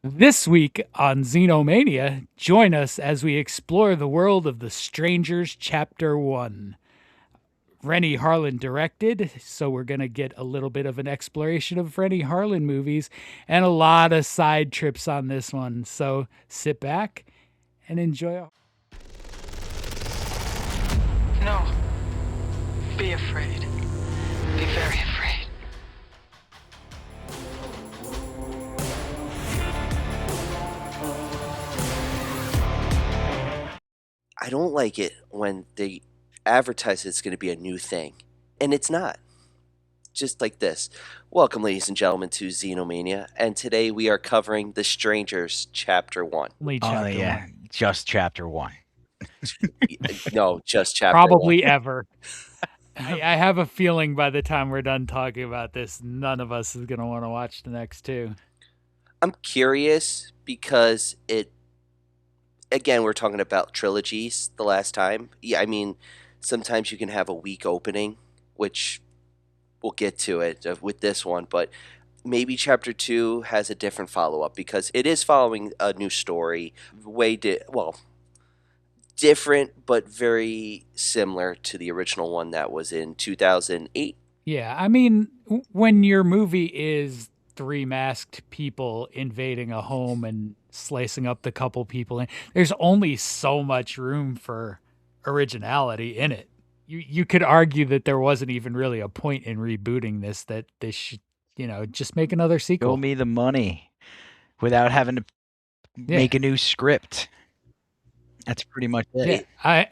This week on Xenomania, join us as we explore the world of The Strangers Chapter 1. Renny Harlan directed, so we're going to get a little bit of an exploration of Renny Harlan movies and a lot of side trips on this one. So sit back and enjoy. No. Be afraid. Be very afraid. I don't like it when they advertise it's going to be a new thing, and it's not. Just like this. Welcome, ladies and gentlemen, to Xenomania, and today we are covering The Strangers Chapter 1. Only Oh, chapter yeah. one. Just chapter 1. No, just Chapter 1. Probably ever. I have a feeling by the time we're done talking about this, none of us is going to want to watch the next two. I'm curious because again, we're talking about trilogies the last time. Yeah, I mean, sometimes you can have a weak opening, which we'll get to it with this one, but maybe chapter 2 has a different follow-up because it is following a new story, different but very similar to the original one that was in 2008. Yeah, I mean, when your movie is three masked people invading a home and slicing up the couple people, and there's only so much room for originality in it. You could argue that there wasn't even really a point in rebooting this, that this should, just make another Show sequel. me the money without having to make a new script. That's pretty much it. Yeah, I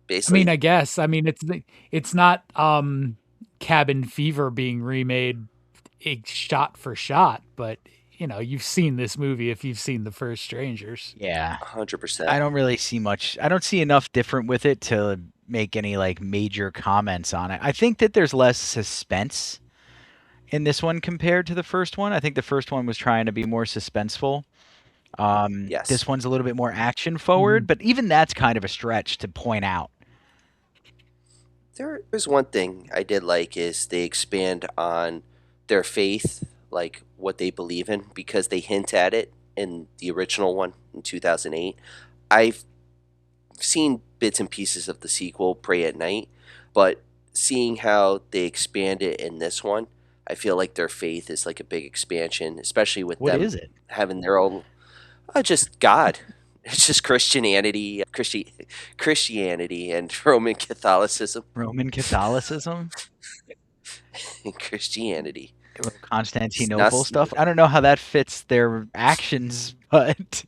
Basically, mean, I guess. I mean, it's not Cabin Fever being remade shot for shot, but you've seen this movie if you've seen the first Strangers. Yeah. 100%. I don't really see much. I don't see enough different with it to make any like major comments on it. I think that there's less suspense in this one compared to the first one. I think the first one was trying to be more suspenseful. Yes. This one's a little bit more action forward, but even that's kind of a stretch to point out. There's one thing I did like is they expand on their faith, like what they believe in, because they hint at it in the original one in 2008. I've seen bits and pieces of the sequel, Pray at Night, but seeing how they expand it in this one, I feel like their faith is like a big expansion, especially with What them is it? having their own, just God. It's just Christianity, Christianity, and Roman Catholicism. Roman Catholicism? Christianity. Constantinople stuff. I don't know how that fits their actions, but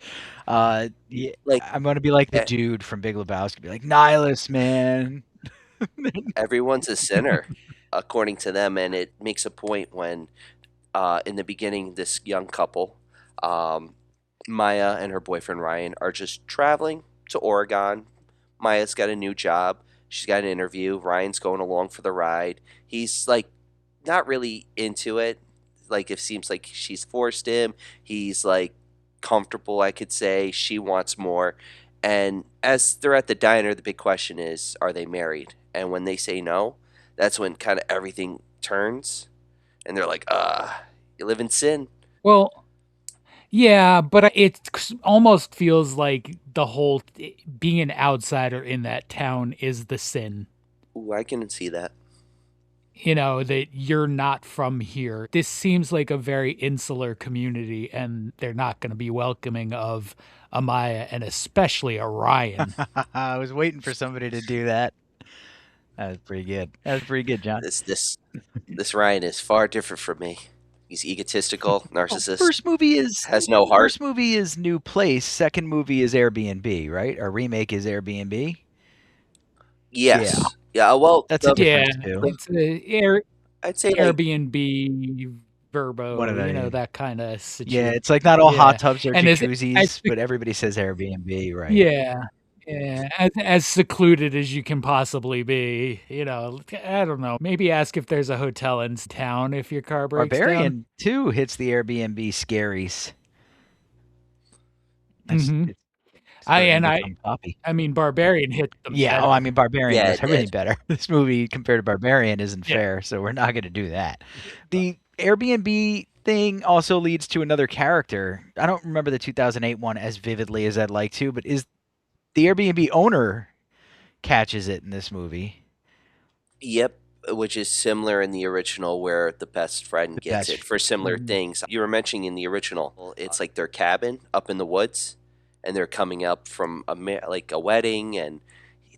yeah, Like I'm gonna be like the dude from Big Lebowski, be like nihilist, man. everyone's a sinner, according to them, and it makes a point when, in the beginning, this young couple, Maya and her boyfriend Ryan, are just traveling to Oregon. Maya's got a new job. She's got an interview. Ryan's going along for the ride. He's like not really into it. Like it seems like she's forced him. He's like comfortable, I could say. She wants more. And as they're at the diner, the big question is, are they married? And when they say no, that's when kind of everything turns. And they're like, you live in sin. Well, yeah, but it almost feels like the whole being an outsider in that town is the sin. Ooh, I can see that. That you're not from here. This seems like a very insular community, and they're not going to be welcoming of Amaya and especially a Ryan. I was waiting for somebody to do that. That was pretty good. That was pretty good, John. This Ryan is far different from me. He's egotistical, narcissist. First movie has no heart. First movie is New Place. Second movie is Airbnb, right? Our remake is Airbnb. Yes. Yeah. Well, that's a difference too. It's I'd say Airbnb, Verbo, One of the, that kind of situation. Yeah, it's like not all hot tubs are And jacuzzis, but everybody says Airbnb, right? Yeah. Yeah, as secluded as you can possibly be. I don't know. Maybe ask if there's a hotel in town if your car breaks Barbarian down. too hits the Airbnb scaries. I mean, Barbarian hit them. Yeah, better. I mean, Barbarian does everything better. This movie compared to Barbarian isn't fair, so we're not going to do that. The Airbnb thing also leads to another character. I don't remember the 2008 one as vividly as I'd like to, but is the Airbnb owner catches it in this movie. Yep, which is similar in the original where the best friend The gets best- it for similar things. You were mentioning in the original, it's like their cabin up in the woods, and they're coming up from a wedding, and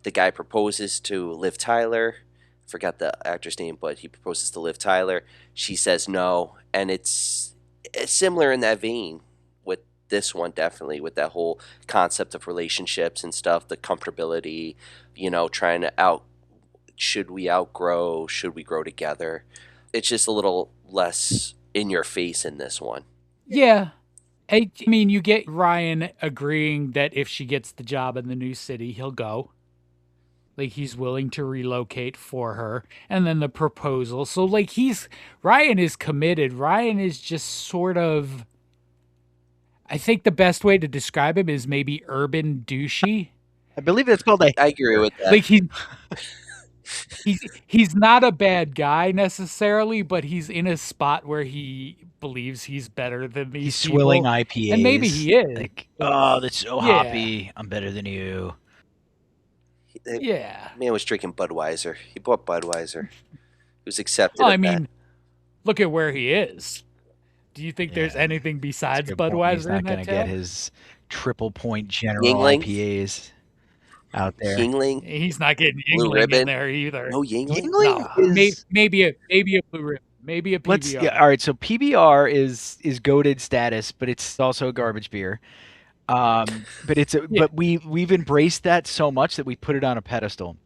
the guy proposes to Liv Tyler. Forgot the actor's name, but he proposes to Liv Tyler. She says no, and it's similar in that vein with this one, definitely, with that whole concept of relationships and stuff, the comfortability, trying to should we outgrow, should we grow together. It's just a little less in your face in this one. Yeah. I mean, you get Ryan agreeing that if she gets the job in the new city, he'll go. Like, he's willing to relocate for her. And then the proposal. So, like, Ryan is committed. Ryan is just sort of, I think the best way to describe him is maybe urban douchey. I believe it's called I agree with that. Like, he's not a bad guy necessarily, but he's in a spot where he believes he's better than these he's people. swilling IPAs. And maybe he is. Like, oh, that's so hoppy. I'm better than you. Yeah. Man was drinking Budweiser. He bought Budweiser. He was accepted. Well, I mean, look at where he is. Do you think there's Yeah. anything besides That's a good point. Budweiser He's not in going that to get tab? his triple point general Yingling? IPAs out there. Yingling. He's not getting Blue Yingling Ribbon? in there either. No Yingling? No, is maybe a blue ribbon, maybe a PBR. all right. So PBR is goated status, but it's also a garbage beer. But but we've embraced that so much that we put it on a pedestal.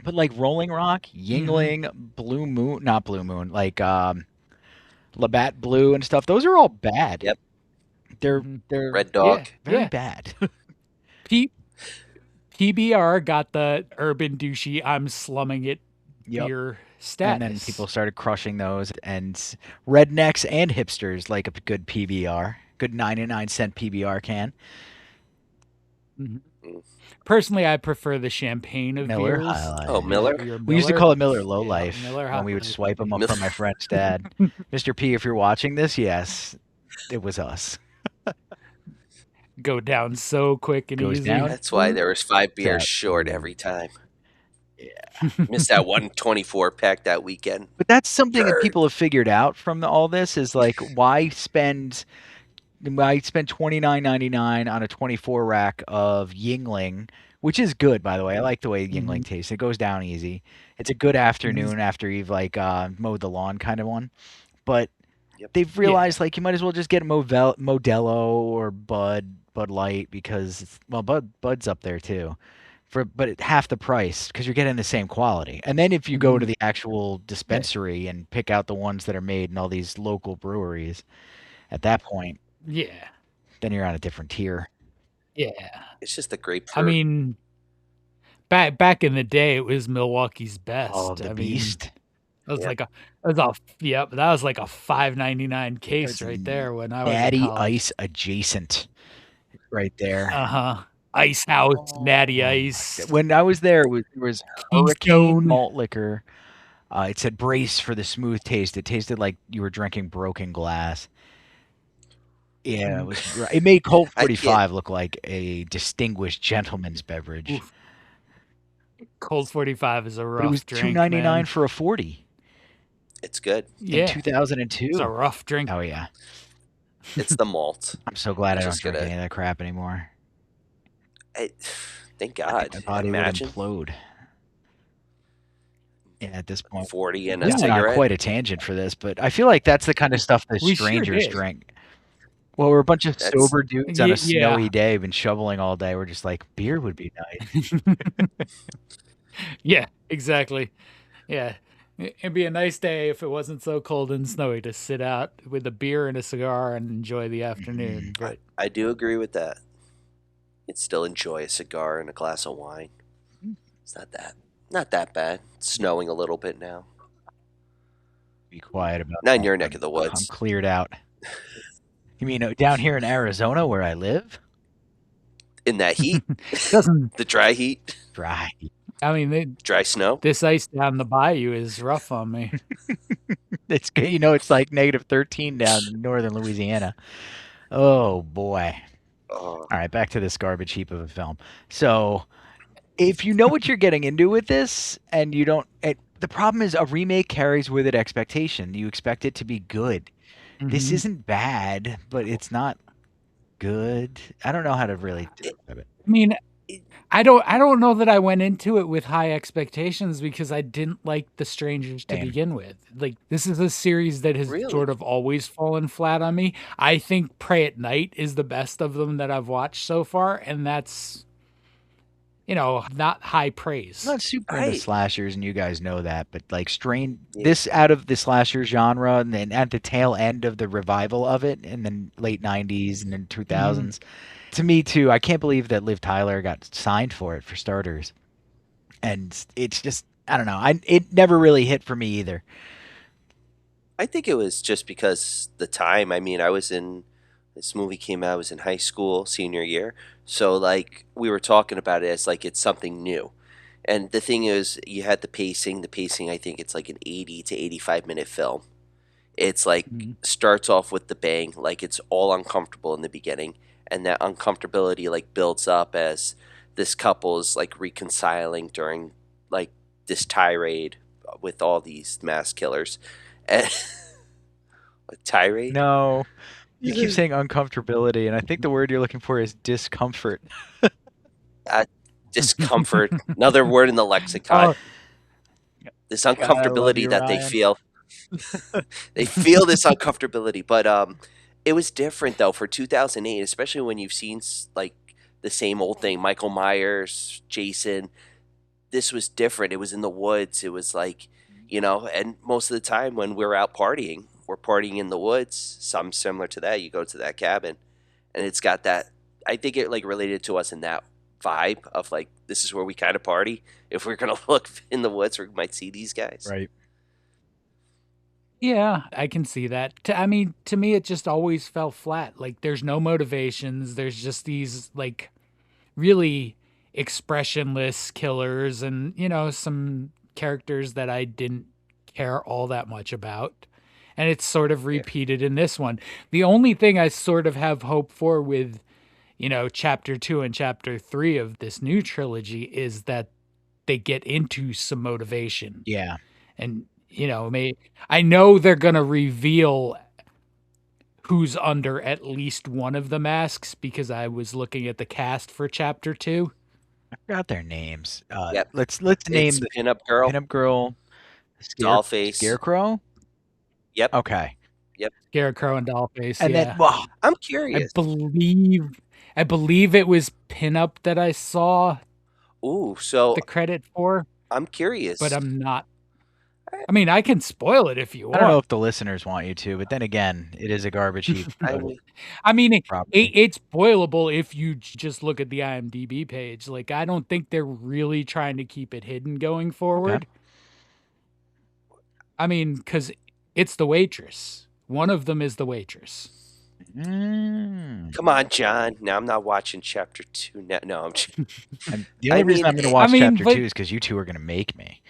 But like Rolling Rock, Yingling, Blue Moon, not Blue Moon, like Labatt Blue and stuff. Those are all bad. Yep. They're Red Dog. very bad. PBR got the urban douchey, I'm slumming it Yep. beer status. And then people started crushing those, and rednecks and hipsters like a good PBR, good 99-cent PBR can. Personally, I prefer the champagne of Miller beers. High Life. Oh, Miller? We used to call it Miller Low Life Miller when we would High Life. swipe them up from my friend's dad. Mr. P, if you're watching this, yes, it was us. Go down so quick and Goes easy. down. That's why there was 5 beers That- short every time. Yeah. Missed that 124 pack that weekend. But that's something that Burn. people have figured out from all this is like why spend $29.99 on a 24 rack of Yingling, which is good, by the way. I like the way Yingling tastes. It goes down easy. It's a good afternoon after you've like mowed the lawn kind of one. But they've realized like you might as well just get Modelo or Bud Light because Bud's up there too. But at half the price because you're getting the same quality. And then if you go to the actual dispensary and pick out the ones that are made in all these local breweries, at that point, then you're on a different tier. Yeah. It's just a grapefruit. I mean, back in the day, it was Milwaukee's best. Oh, the Beast. That was that was like a $5.99 case right there when I was Natty in college. Ice adjacent, right there. Ice House, Natty Ice. When I was there, it was Keystone. Hurricane malt liquor. It said brace for the smooth taste. It tasted like you were drinking broken glass. Yeah, it was. It made Colt 45 look like a distinguished gentleman's beverage. Oof. Colt 45 is a rough But it was drink, $2.99 man. for a 40 it's good. in 2002. It's a rough drink. Oh yeah, It's the malt. I'm so glad I don't Just drink gonna- any of that crap anymore. Thank I God. think my body Imagine would implode. Yeah, at this point. 40 and a We went on cigarette. quite a tangent for this, but I feel like that's the kind of stuff that We sure strangers did. drink. Well, we're a bunch of That's- sober dudes on a Yeah. snowy day, been shoveling all day. We're just like, beer would be nice. Yeah, exactly. Yeah. It'd be a nice day if it wasn't so cold and snowy to sit out with a beer and a cigar and enjoy the afternoon. But I do agree with that. You'd still enjoy a cigar and a glass of wine. It's not that bad. It's snowing a little bit now. Be quiet about Not in that. your neck of the I'm woods. cleared out. You mean down here in Arizona where I live? In that heat, doesn't the dry heat. Dry. I mean, Dry snow. this ice down the bayou is rough on me. It's it's like -13 down in northern Louisiana. Oh boy. Oh, All right, back to this garbage heap of a film. So, if you know what you're getting into with this, and you don't, the problem is a remake carries with it expectation. You expect it to be good. This Mhm. isn't bad, but it's not good. I don't know how to really describe it. I mean, I don't know that I went into it with high expectations because I didn't like The Strangers to Same. begin with. Like, this is a series that has Really? sort of always fallen flat on me. I think Prey at Night is the best of them that I've watched so far, and that's, not high praise. I'm not super into Right. slashers, and you guys know that, but like Yeah. this out of the slasher genre, and then at the tail end of the revival of it in the late '90s and then 2000s, to me too, I can't believe that Liv Tyler got signed for it, for starters, and it's just, I don't know, it never really hit for me either. I think it was just because the time. I mean, this movie came out, I was in high school, senior year. So, like, we were talking about it as like it's something new. And the thing is, you had the pacing. The pacing, I think it's like an 80 to 85-minute film. It's like Mhm. starts off with the bang, like it's all uncomfortable in the beginning. And that uncomfortability, like, builds up as this couple is, like, reconciling during, like, this tirade with all these mass killers. And a tirade? No, you keep saying uncomfortability, and I think the word you're looking for is discomfort. Discomfort. Another word in the lexicon. Oh, This God, I love uncomfortability you, that they Ryan. feel. They feel this uncomfortability. But it was different, though, for 2008, especially when you've seen, like, the same old thing. Michael Myers, Jason. This was different. It was in the woods. It was like, and most of the time when we're out partying, we're partying in the woods. Some similar to that. You go to that cabin, and it's got that. I think it, like, related to us in that vibe of, like, this is where we kind of party. If we're gonna look in the woods, we might see these guys. Right. yeah, I can see that. I mean, to me, it just always fell flat. Like, there's no motivations. There's just these, like, really expressionless killers and, some characters that I didn't care all that much about. And it's sort of repeated in this one. The only thing I sort of have hope for with, chapter 2 and chapter 3 of this new trilogy is that they get into some motivation. Yeah. And, I know they're going to reveal who's under at least one of the masks because I was looking at the cast for chapter 2. I forgot their names. Yep. Let's name It's the Pinup Girl, pinup girl, Dollface. Scarecrow. Yep. Okay. Scarecrow and Dollface. And yeah. then, well, I'm I curious. believe it was Pinup that I saw Ooh, so the credit for, I'm curious. but I'm not. I mean, I can spoil it if you I want. don't know if the listeners want you to, but then again, it is a garbage heap. I mean, I mean, property. it's spoilable if you just look at the IMDb page. Like, I don't think they're really trying to keep it hidden going forward. I mean, because it's the waitress. One of them is the waitress. come on, John. Now I'm not watching chapter 2 now. No, I'm And the only reason mean, I'm going to watch I mean, chapter but- 2 is because you two are going to make me.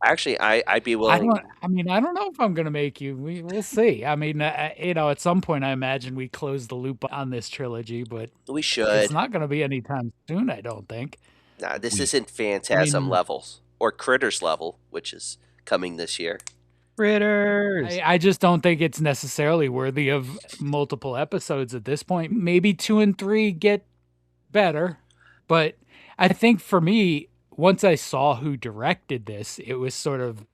actually I'd be I willing. don't know if I'm gonna make you. We'll see. I mean, at some point, I imagine we close the loop on this trilogy, but We it's should. not gonna be anytime soon. I don't think. Nah, this isn't Phantasm mean- levels or Critters level, which is coming this year. Critters. I just don't think it's necessarily worthy of multiple episodes at this point. Maybe 2 and 3 get better, but I think for me, once I saw who directed this, it was sort of,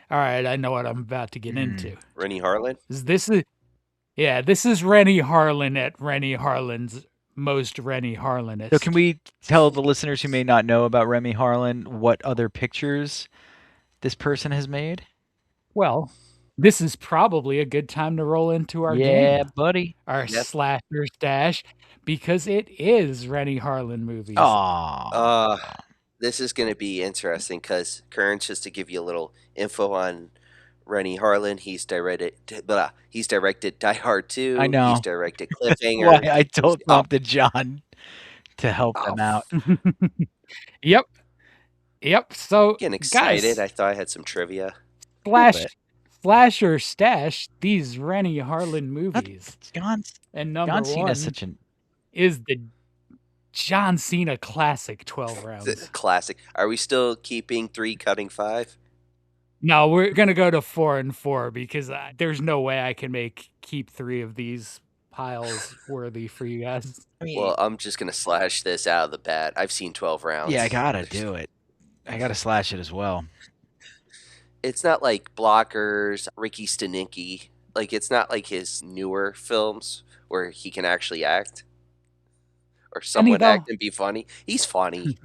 all right, I know what I'm about to get into. Renny Harlan. This is Renny Harlan at Renny Harlan's most Renny Harlanist. So can we tell the listeners who may not know about Remy Harlan what other pictures this person has made? Well, this is probably a good time to roll into our game, buddy. our Yep. slasher stash, because it is Renny Harlan movies. Aw. This is going to be interesting because Kearns, just to give you a little info on Renny Harlan, he's directed Die Hard 2. I know. He's directed Cliffhanger. Why I told Tom to John to help them out. Yep. Yep. So, Getting excited. guys, I thought I had some trivia. Flash or stash these Renny Harlan movies. And number John one Cena's such an is the John Cena classic 12 The rounds. classic. Are we still keeping 3, cutting 5? No, we're gonna go to 4 and 4 because there's no way I can keep 3 of these piles worthy for you guys. I mean, Well, I'm just gonna slash this out of the bat. I've seen 12 rounds. yeah, I gotta do it. I gotta slash it as well. It's not like Blockers, Ricky Stenicki. Like, it's not like his newer films where he can actually act or somewhat act and be funny. He's funny.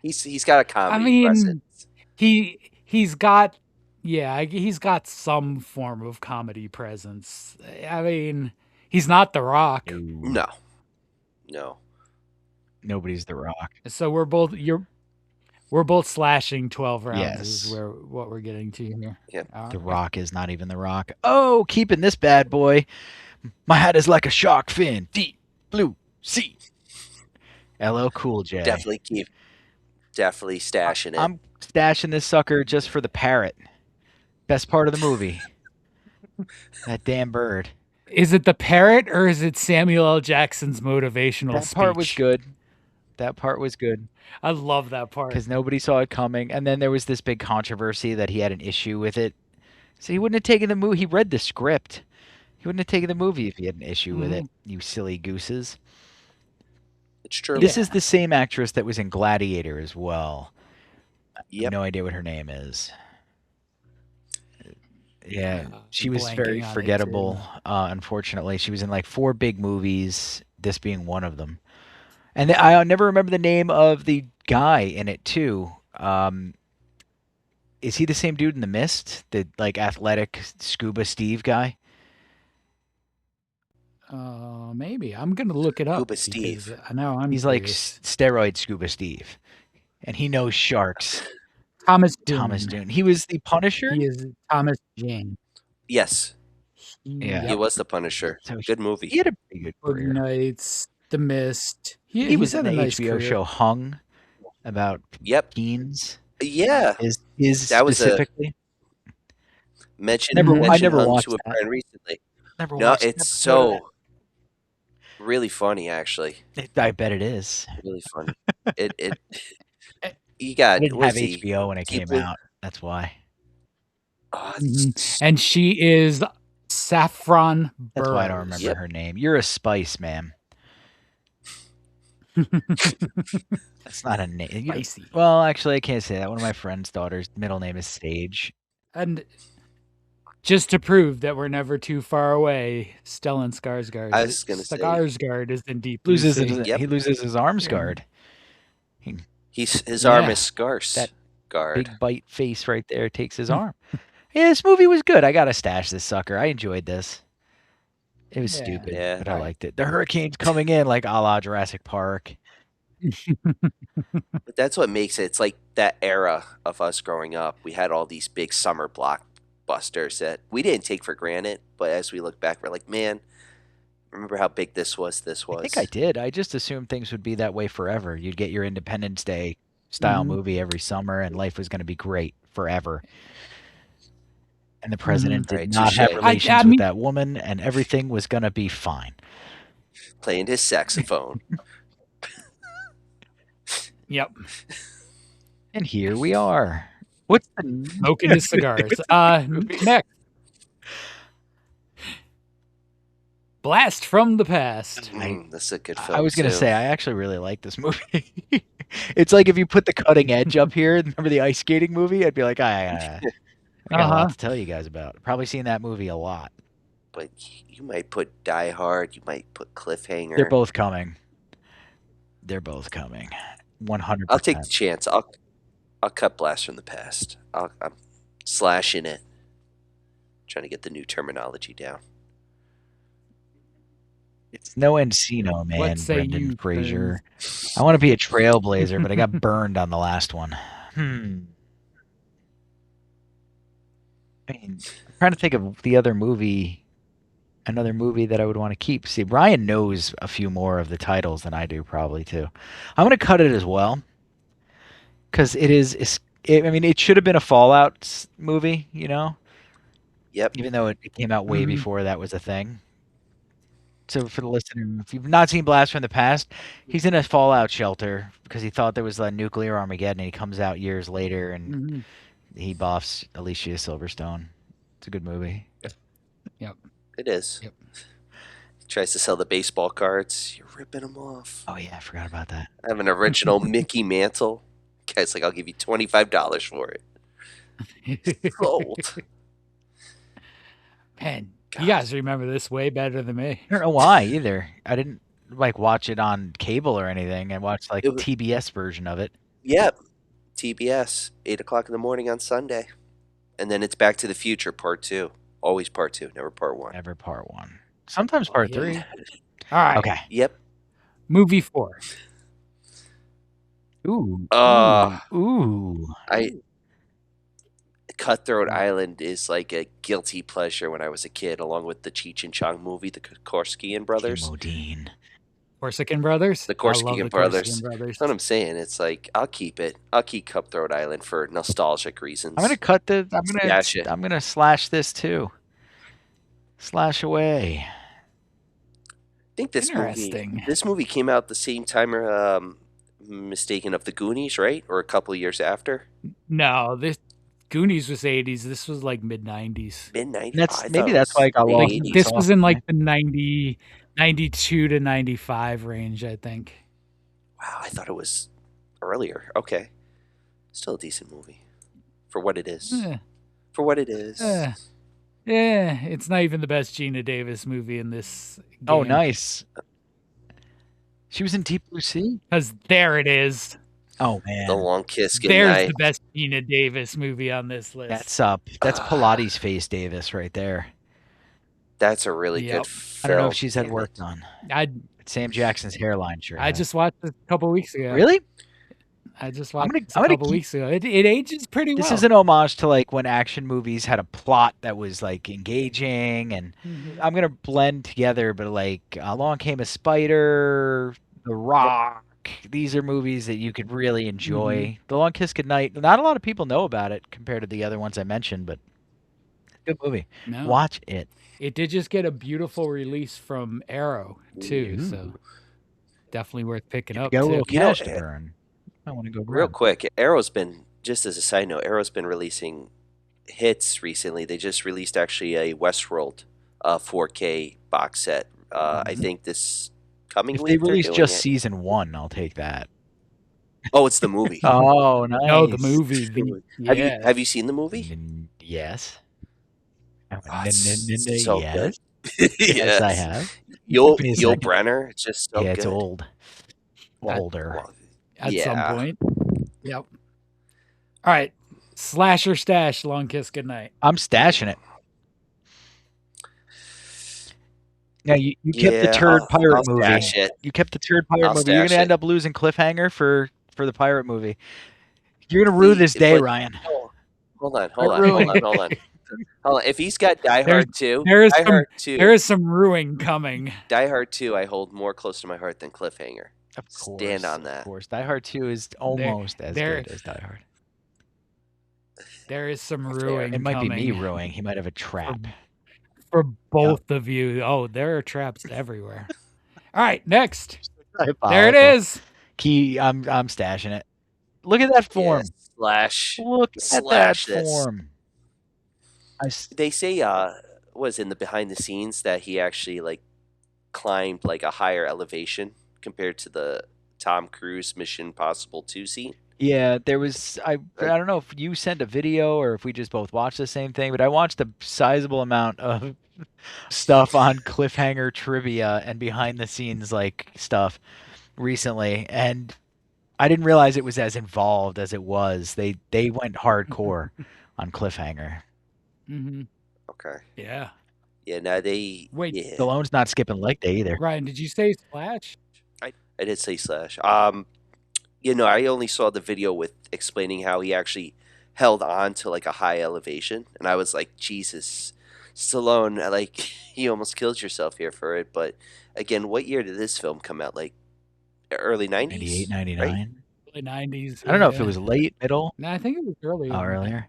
He's got a comedy presence. He's got he's got some form of comedy presence. I mean, he's not The Rock. No. Nobody's The Rock. So we're both slashing 12 rounds is what we're getting to here. Yep. The Rock is not even The Rock. Oh, keeping this bad boy. My hat is like a shark fin. Deep blue sea. LL Cool J. Definitely stashing it. I'm stashing this sucker just for the parrot. Best part of the movie. That damn bird. Is it the parrot or is it Samuel L. Jackson's motivational speech? That part was good. That part was good. I love that part. Because nobody saw it coming. And then there was this big controversy that he had an issue with it. So he wouldn't have taken the movie. He read the script. He wouldn't have taken the movie if he had an issue with it, you silly gooses. It's true. This is the same actress that was in Gladiator as well. Yep. I have no idea what her name is. Yeah, she was very forgettable, unfortunately. She was in like 4 big movies, this being one of them. And I never remember the name of the guy in it, too. Is he the same dude in The Mist? The like athletic Scuba Steve guy? Maybe. I'm going to look it up. Scuba Steve. I know He's like steroid Scuba Steve. And he knows sharks. Thomas Dune. He was the Punisher? He is Thomas Jane. Yes. Yeah. He was the Punisher. So good movie. He had a pretty good career. Nights, The Mist. He was in the nice HBO career. show Hung about teens. Yeah. Is that was specifically mentioned. I never watched to a that. friend recently. Never no, watched it's so really funny, actually. I bet it is. Really funny. it you got I didn't have HBO when it came out. That's why. Oh, and she is Saffron Burrows. That's why I don't remember her name. You're a spice, ma'am. That's not a name. Spicy. Well, actually, I can't say that. One of my friend's daughter's middle name is Sage. And just to prove that we're never too far away, Stellan Skarsgård. I was gonna say Skarsgård is in Deep Blue Sea. He loses his arms guard. His arm is scarce. That guard. Big bite face right there takes his arm. Yeah, this movie was good. I gotta stash this sucker. I enjoyed this. It was stupid, but I liked it. The hurricane's coming in like a la Jurassic Park. But that's what makes it. It's like that era of us growing up. We had all these big summer blockbusters that we didn't take for granted. But as we look back, we're like, man, remember how big this was? I think I did. I just assumed things would be that way forever. You'd get your Independence Day style movie every summer, and life was going to be great forever. And the president did not have relations with that woman, and everything was going to be fine. Playing his saxophone. Yep. And here we are. What's the smoking his cigars? Next. Blast from the Past. That's a good film. I was going to say, I actually really like this movie. It's like if you put the cutting edge up here, remember the ice skating movie? I'd be like, I got a lot to tell you guys about. Probably seen that movie a lot. But you might put Die Hard. You might put Cliffhanger. They're both coming. 100%. I'll take the chance. I'll cut Blast from the Past. I'm slashing it. Trying to get the new terminology down. It's no Encino, man. What say Brendan you, Fraser. I want to be a trailblazer, but I got burned on the last one. I mean, I'm trying to think of the other movie, another movie that I would want to keep. See, Brian knows a few more of the titles than I do, probably, too. I'm going to cut it as well. because it is. I mean, it should have been a Fallout movie, you know, Yep. even though it came out way Mhm. before that was a thing. So for the listener, if you've not seen Blast from the Past, he's in a Fallout shelter because he thought there was a nuclear Armageddon, and he comes out years later and Mhm. he buffs Alicia Silverstone. It's a good movie. Yep. It is. Yep. He tries to sell the baseball cards. You're ripping them off. Oh yeah, I forgot about that. I have an original Mickey mantle. Guy's like, I'll give you $25 for it. Sold. Man, you guys remember this way better than me. I don't know why either. I didn't like watch it on cable or anything. I watched like It was- TBS version of it. Yep. TBS, 8 o'clock in the morning on Sunday. And then it's Back to the Future, Part 2. Always Part 2, never Part 1. Never part 1. Sometimes part Yeah. 3. All right. Okay. Yep. Movie 4. Ooh. Ooh. Cutthroat Island is like a guilty pleasure when I was a kid, along with the Cheech and Chong movie, the Korskian brothers. Modine. Corsican Brothers. The I love Korskian the brothers. Corsican Brothers. That's what I'm saying. It's like I'll keep it. I'll keep Cutthroat Island for nostalgic reasons. I'm Slash it. gonna slash this too. Slash away. I think this Interesting. movie came out the same time, mistaken of the Goonies, right? Or a couple of years after. No, this Goonies was 80s. This was like mid 90s. Mid-90s. Maybe that's why I got Like lost. in the this was sauce. in like the 92 to 95 range, I think. Wow, I thought it was earlier. Okay. Still a decent movie. For what it is. Eh, For what it is. it's not even the best Gina Davis movie in this game. Oh, nice. She was in Deep Blue Sea. Because there it is. Oh man, The Long Kiss There's Goodnight. the best Gina Davis movie on this list. that's Pilates face Davis right there. That's a really Yep. good film. I don't know if she's had Damn work it. done. I Sam Jackson's hairline shirt. I just watched it a couple weeks ago. really. I just watched gonna- it I'm a gonna couple keep- weeks ago. It ages pretty well. This is an homage to like when action movies had a plot that was like engaging, and I'm gonna blend together. But like, Along Came a Spider, The Rock. These are movies that you could really enjoy. The Long Kiss Goodnight. Not a lot of people know about it compared to the other ones I mentioned, but good movie. No. Watch it. It did just get a beautiful release from Arrow too, Ooh. so definitely worth picking up Got a too. little You know, cash to burn. I want to go Real grab. quick, Arrow's been, just as a side note, Arrow's been releasing hits recently. They just released actually a Westworld 4K box set. I think this coming If week they they're release doing just it. season 1, I'll take that. Oh, it's the movie. Oh, nice. No, the movie. Have you seen the movie? Yes. Oh, it's so yes. good. Yes, I have. Yul Give me a second. Brenner, it's just so Yeah, good. it's old. Older. Well, At yeah. some point. Yep. All right. Slash or stash, Long Kiss Goodnight. I'm stashing it. Now you kept the Yeah, turd pirate I'll movie. stash it. You kept the turd pirate I'll movie. You're stash gonna end it. up losing cliffhanger for the pirate movie. You're gonna rue this day, but- Ryan. Oh, hold on. Hold on. If he's got Die Hard 2, There is Die some Hard 2, there is some ruin coming. Die Hard 2, I hold more close to my heart than Cliffhanger. Of course, Stand on Of that. course, Die Hard 2 is almost as there- good as Die Hard. There is some That's fair. ruin It might coming be me ruining. He might have a trap. for both of you. Oh, there are traps everywhere. All right, next. There it is. Key. I'm stashing it. Look at that form. Yeah, slash. Look at that slash this. form. They say, was in the behind the scenes that he actually like climbed like a higher elevation compared to the Tom Cruise Mission Impossible 2 scene. Yeah, there was. I don't know if you sent a video or if we just both watched the same thing, but I watched a sizable amount of stuff on cliffhanger trivia and behind the scenes like stuff recently, and I didn't realize it was as involved as it was. They went hardcore on cliffhanger. Mm-hmm. Okay. Yeah. Yeah, now they. Wait, yeah, Stallone's not skipping leg day either. Ryan, did you say slash? I did say slash. I only saw the video with explaining how he actually held on to like a high elevation, and I was like, Jesus, Stallone, like you almost killed yourself here for it. But again, what year did this film come out? Like early 90s? 98, 99. early 90s. I don't know if it was late, middle, No, I think it was early. earlier.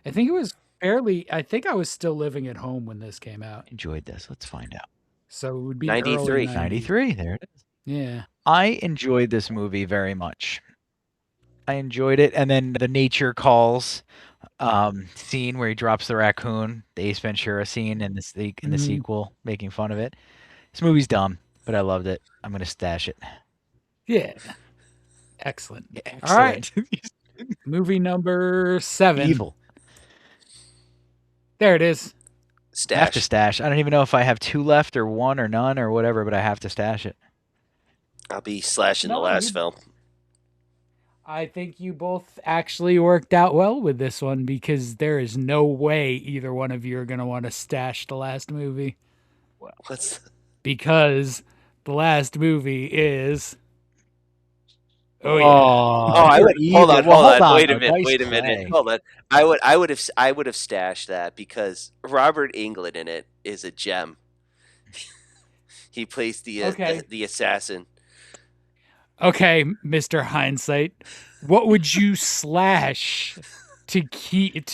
I think it was fairly. I think I was still living at home when this came out, Enjoyed this. Let's find out. so it would be 93. early 90s. 93. There it is. Yeah. I enjoyed this movie very much. I enjoyed it, and then the nature calls scene where he drops the raccoon, the Ace Ventura scene in the Mhm. sequel, making fun of it. This movie's dumb, but I loved it. I'm gonna stash it. Yeah. Excellent. Excellent. All right. Movie number 7. Evil. There it is. I have to Stash. stash. I don't even know if I have 2 left or 1 or none or whatever, but I have to stash it. I'll be slashing the No, last you- film. I think you both actually worked out well with this one because there is no way either one of you are going to want to stash the last movie What's because the last movie is. Oh, yeah. I would evil. hold on. Well, hold on. Wait a though. minute. Dice Wait a Clay. minute. Hold on. I would have stashed that because Robert Englund in it is a gem. He plays Okay. the assassin. Okay, Mr. Hindsight. What would you slash to keep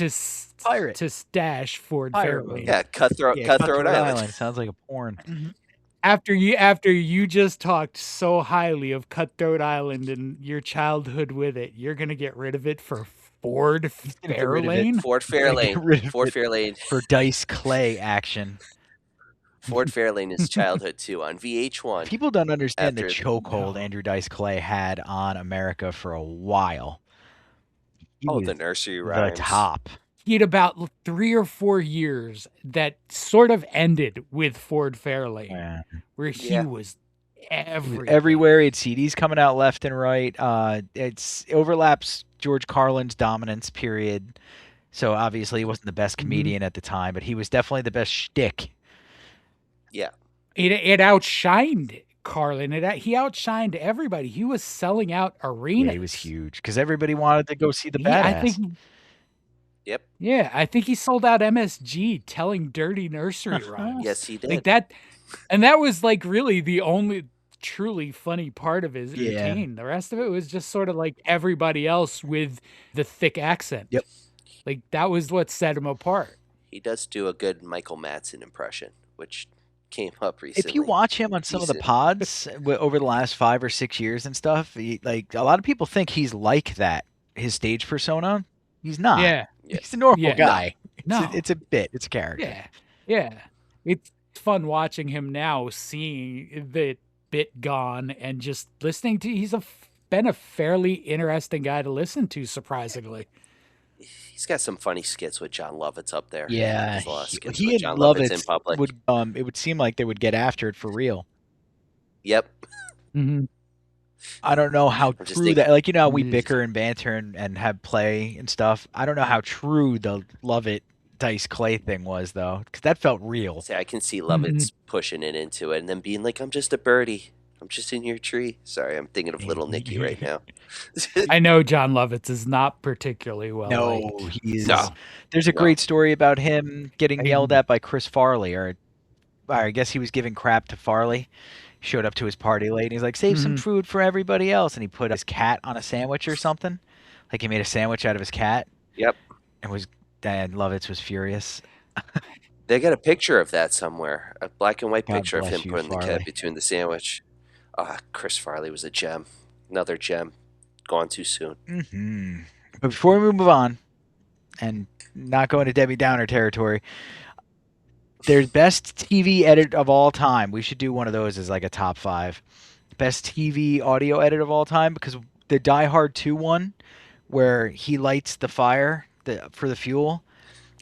Pirate. to stash Ford Pirate Fairlane? Yeah, Cutthroat Island. Sounds like a porn. After you just talked so highly of Cutthroat Island and your childhood with it, you're gonna get rid of it for Ford gonna get rid of it. Fairlane? Ford Get rid Fairlane. of Ford it. Fairlane. For Dice Clay action. Ford Fairlane is childhood too on VH1. People don't understand the After- chokehold No. Andrew Dice Clay had on America for a while. He Oh, was the nursery the rhymes. top. He had about 3 or 4 years that sort of ended with Ford Fairlane, Yeah. where he Yeah. was He was everywhere. everywhere. He had CDs coming out left and right. It overlaps George Carlin's dominance period. So obviously he wasn't the best comedian at the time, but he was definitely the best shtick. Yeah. It outshined Carlin. He outshined everybody. He was selling out arenas. Yeah, he was huge because everybody wanted to go see the He- badass. I think. Yep. Yeah, I think he sold out MSG telling dirty nursery rhymes. Yes, he did. Like that, and that was like really the only truly funny part of his Yeah. routine. The rest of it was just sort of like everybody else with the thick accent. Yep. Like that was what set him apart. He does do a good Michael Madsen impression, which came up recently. If you watch him on some of the Decent. pods over the last 5 or 6 years and stuff, like a lot of people think he's like that. His stage persona, he's not. Yeah. Yeah. He's a normal Yeah. guy. No. It's a bit. It's a character. Yeah. Yeah. It's fun watching him now, seeing the bit gone and just listening to. He's been a fairly interesting guy to listen to, surprisingly. He's got some funny skits with John Lovitz up there. Yeah, There's a lot of skits he with and John Lovitz in Lovitz public. would it would seem like they would get after it for real. Yep. Mm-hmm. I don't know how I'm just true thinking- that, like, you know how we Mm. bicker and banter and have play and stuff. I don't know how true the Lovett Dice Clay thing was though, because that felt real. See, I can see Lovitz pushing it into it and then being like, "I'm just a birdie. I'm just in your tree." Sorry, I'm thinking of Little Nicky right now. I know John Lovitz is not particularly well No, liked. he's No. There's a No. great story about him getting I- yelled at by Chris Farley, or I guess he was giving crap to Farley. He showed up to his party late, and he's like, "Save some Mhm. food for everybody else," and he put his cat on a sandwich or something. Like he made a sandwich out of his cat. Yep. And Dan Lovitz was furious. They got a picture of that somewhere, a black and white God picture of bless him you, putting the Farley. cat between the sandwich. Chris Farley was a gem. Another gem. Gone too soon. Hmm. But before we move on, and not going to Debbie Downer territory, there's best TV edit of all time. We should do one of those as like a top 5. Best TV audio edit of all time, because the Die Hard 2 one, where he lights the fire for the fuel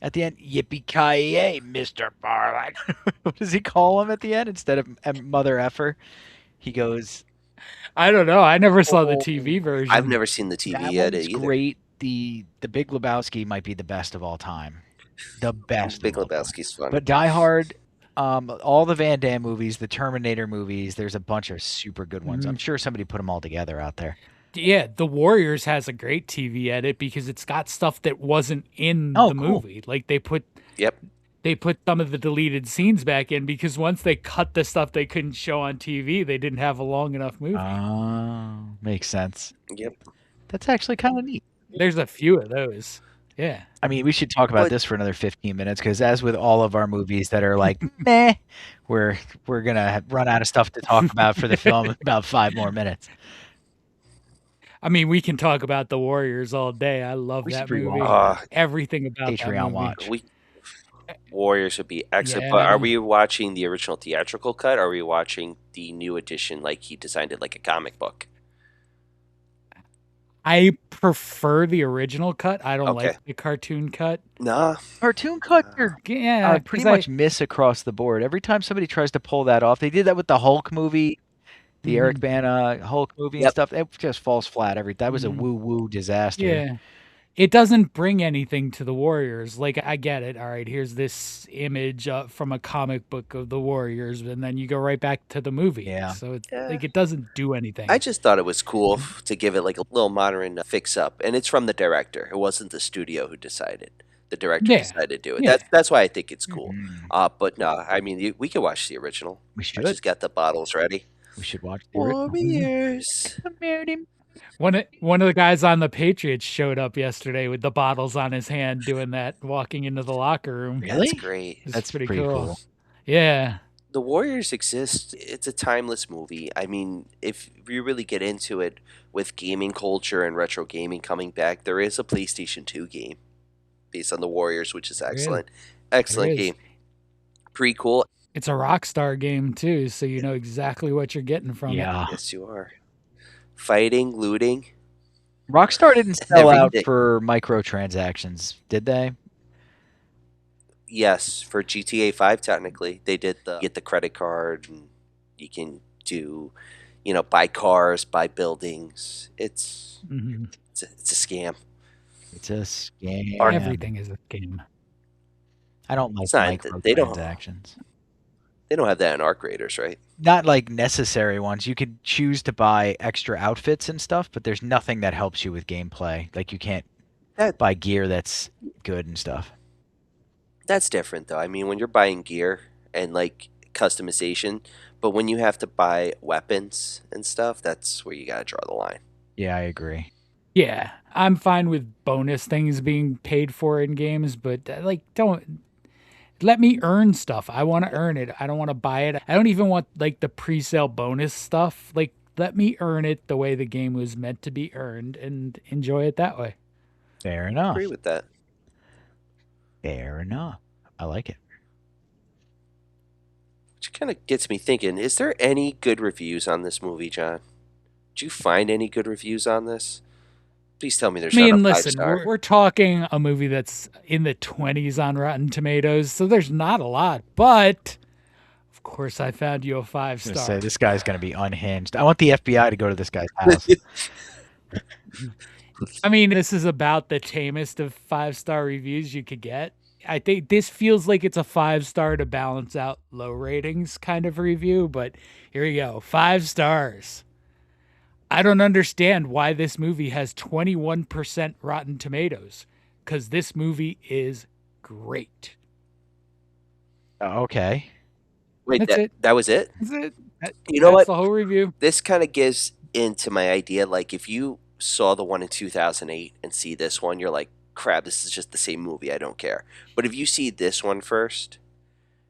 at the end, yippee-ki-yay, Mr. Farley. What does he call him at the end instead of Mother Effer? He goes, I don't know. I never saw the Oh, TV version. I've never seen the TV that edit one's either. great. The Big Lebowski might be the best of all time. The best. Big of all time. Lebowski's fun. But Die Hard, all the Van Damme movies, the Terminator movies, there's a bunch of super good ones. I'm sure somebody put them all together out there. Yeah, The Warriors has a great TV edit because it's got stuff that wasn't in Oh, the cool. movie. Like they put Yep. they put some of the deleted scenes back in because once they cut the stuff they couldn't show on TV, they didn't have a long enough movie. Oh, makes sense. Yep. That's actually kind of neat. There's a few of those. Yeah. I mean, we should talk about But- this for another 15 minutes because, as with all of our movies that are like, meh, we're gonna run out of stuff to talk about for the film in about 5 more minutes. I mean, we can talk about The Warriors all day. I love We that should movie. rewatch Everything about that Patreon movie. watch. Warriors would be excellent. Yeah. But are we watching the original theatrical cut? Or are we watching the new edition, like he designed it like a comic book? I prefer the original cut. I don't Okay. like the cartoon cut. Nah. Cartoon cuts are Yeah, pretty 'cause much miss across the board. Every time somebody tries to pull that off, they did that with the Hulk movie, the Eric Bana Hulk movie and Yep. stuff. It just falls flat. That was a Mhm. woo-woo disaster. Yeah. It doesn't bring anything to the Warriors. Like, I get it. All right, here's this image from a comic book of the Warriors, and then you go right back to the movie. Yeah. So it's Yeah. like it doesn't do anything. I just thought it was cool to give it like a little modern fix up. And it's from the director. It wasn't the studio who decided. The director Yeah. decided to do it. Yeah. That's why I think it's cool. Mhm. But no, I mean, we could watch the original. We I should. just got the bottles ready. We should watch the original. Warriors. One of the guys on the Patriots showed up yesterday with the bottles on his hand, doing that, walking into the locker room. Really? That's great. It's That's pretty cool. Yeah. The Warriors exist. It's a timeless movie. I mean, if you really get into it with gaming culture and retro gaming coming back, there is a PlayStation 2 game based on the Warriors, which is excellent. Excellent is. game. Pretty cool. It's a Rockstar game too, so you know exactly what you're getting from it. Yeah. Yes, you are. Fighting, looting. Rockstar didn't sell out Everything. for microtransactions, did they? Yes, for GTA 5 technically. They did get the credit card and you can do, buy cars, buy buildings. It's Mhm. it's a scam. It's a scam. Everything is a game. I don't like It's not- they don't- microtransactions. They don't have that in Arc Raiders, right? Not like necessary ones. You could choose to buy extra outfits and stuff, but there's nothing that helps you with gameplay. Like you can't That- buy gear that's good and stuff. That's different though. I mean, when you're buying gear and like customization, but when you have to buy weapons and stuff, that's where you gotta draw the line. Yeah, I agree. Yeah, I'm fine with bonus things being paid for in games, but don't let me earn stuff. I want to earn it. I don't want to buy it. I don't even want like the pre-sale bonus stuff. Like, let me earn it the way the game was meant to be earned and enjoy it that way. Fair I enough. agree with that. Fair enough. I like it. Which kind of gets me thinking, is there any good reviews on this movie, John? Did you find any good reviews on this? Please tell me there's I mean, not a listen, 5-star. we're talking a movie that's in the 20s on Rotten Tomatoes, so there's not a lot. But of course, I found you a I was 5-star. gonna say this guy's gonna be unhinged. I want the FBI to go to this guy's house. I mean, this is about the tamest of 5-star reviews you could get. I think this feels like it's a 5-star to balance out low ratings kind of review, but here we go. 5 stars. I don't understand why this movie has 21% Rotten Tomatoes, because this movie is great. Okay. Wait, That's it. that was it? That's it. You know That's what? the whole review. This kind of gives into my idea. Like, if you saw the one in 2008 and see this one, you're like, crap, this is just the same movie. I don't care. But if you see this one first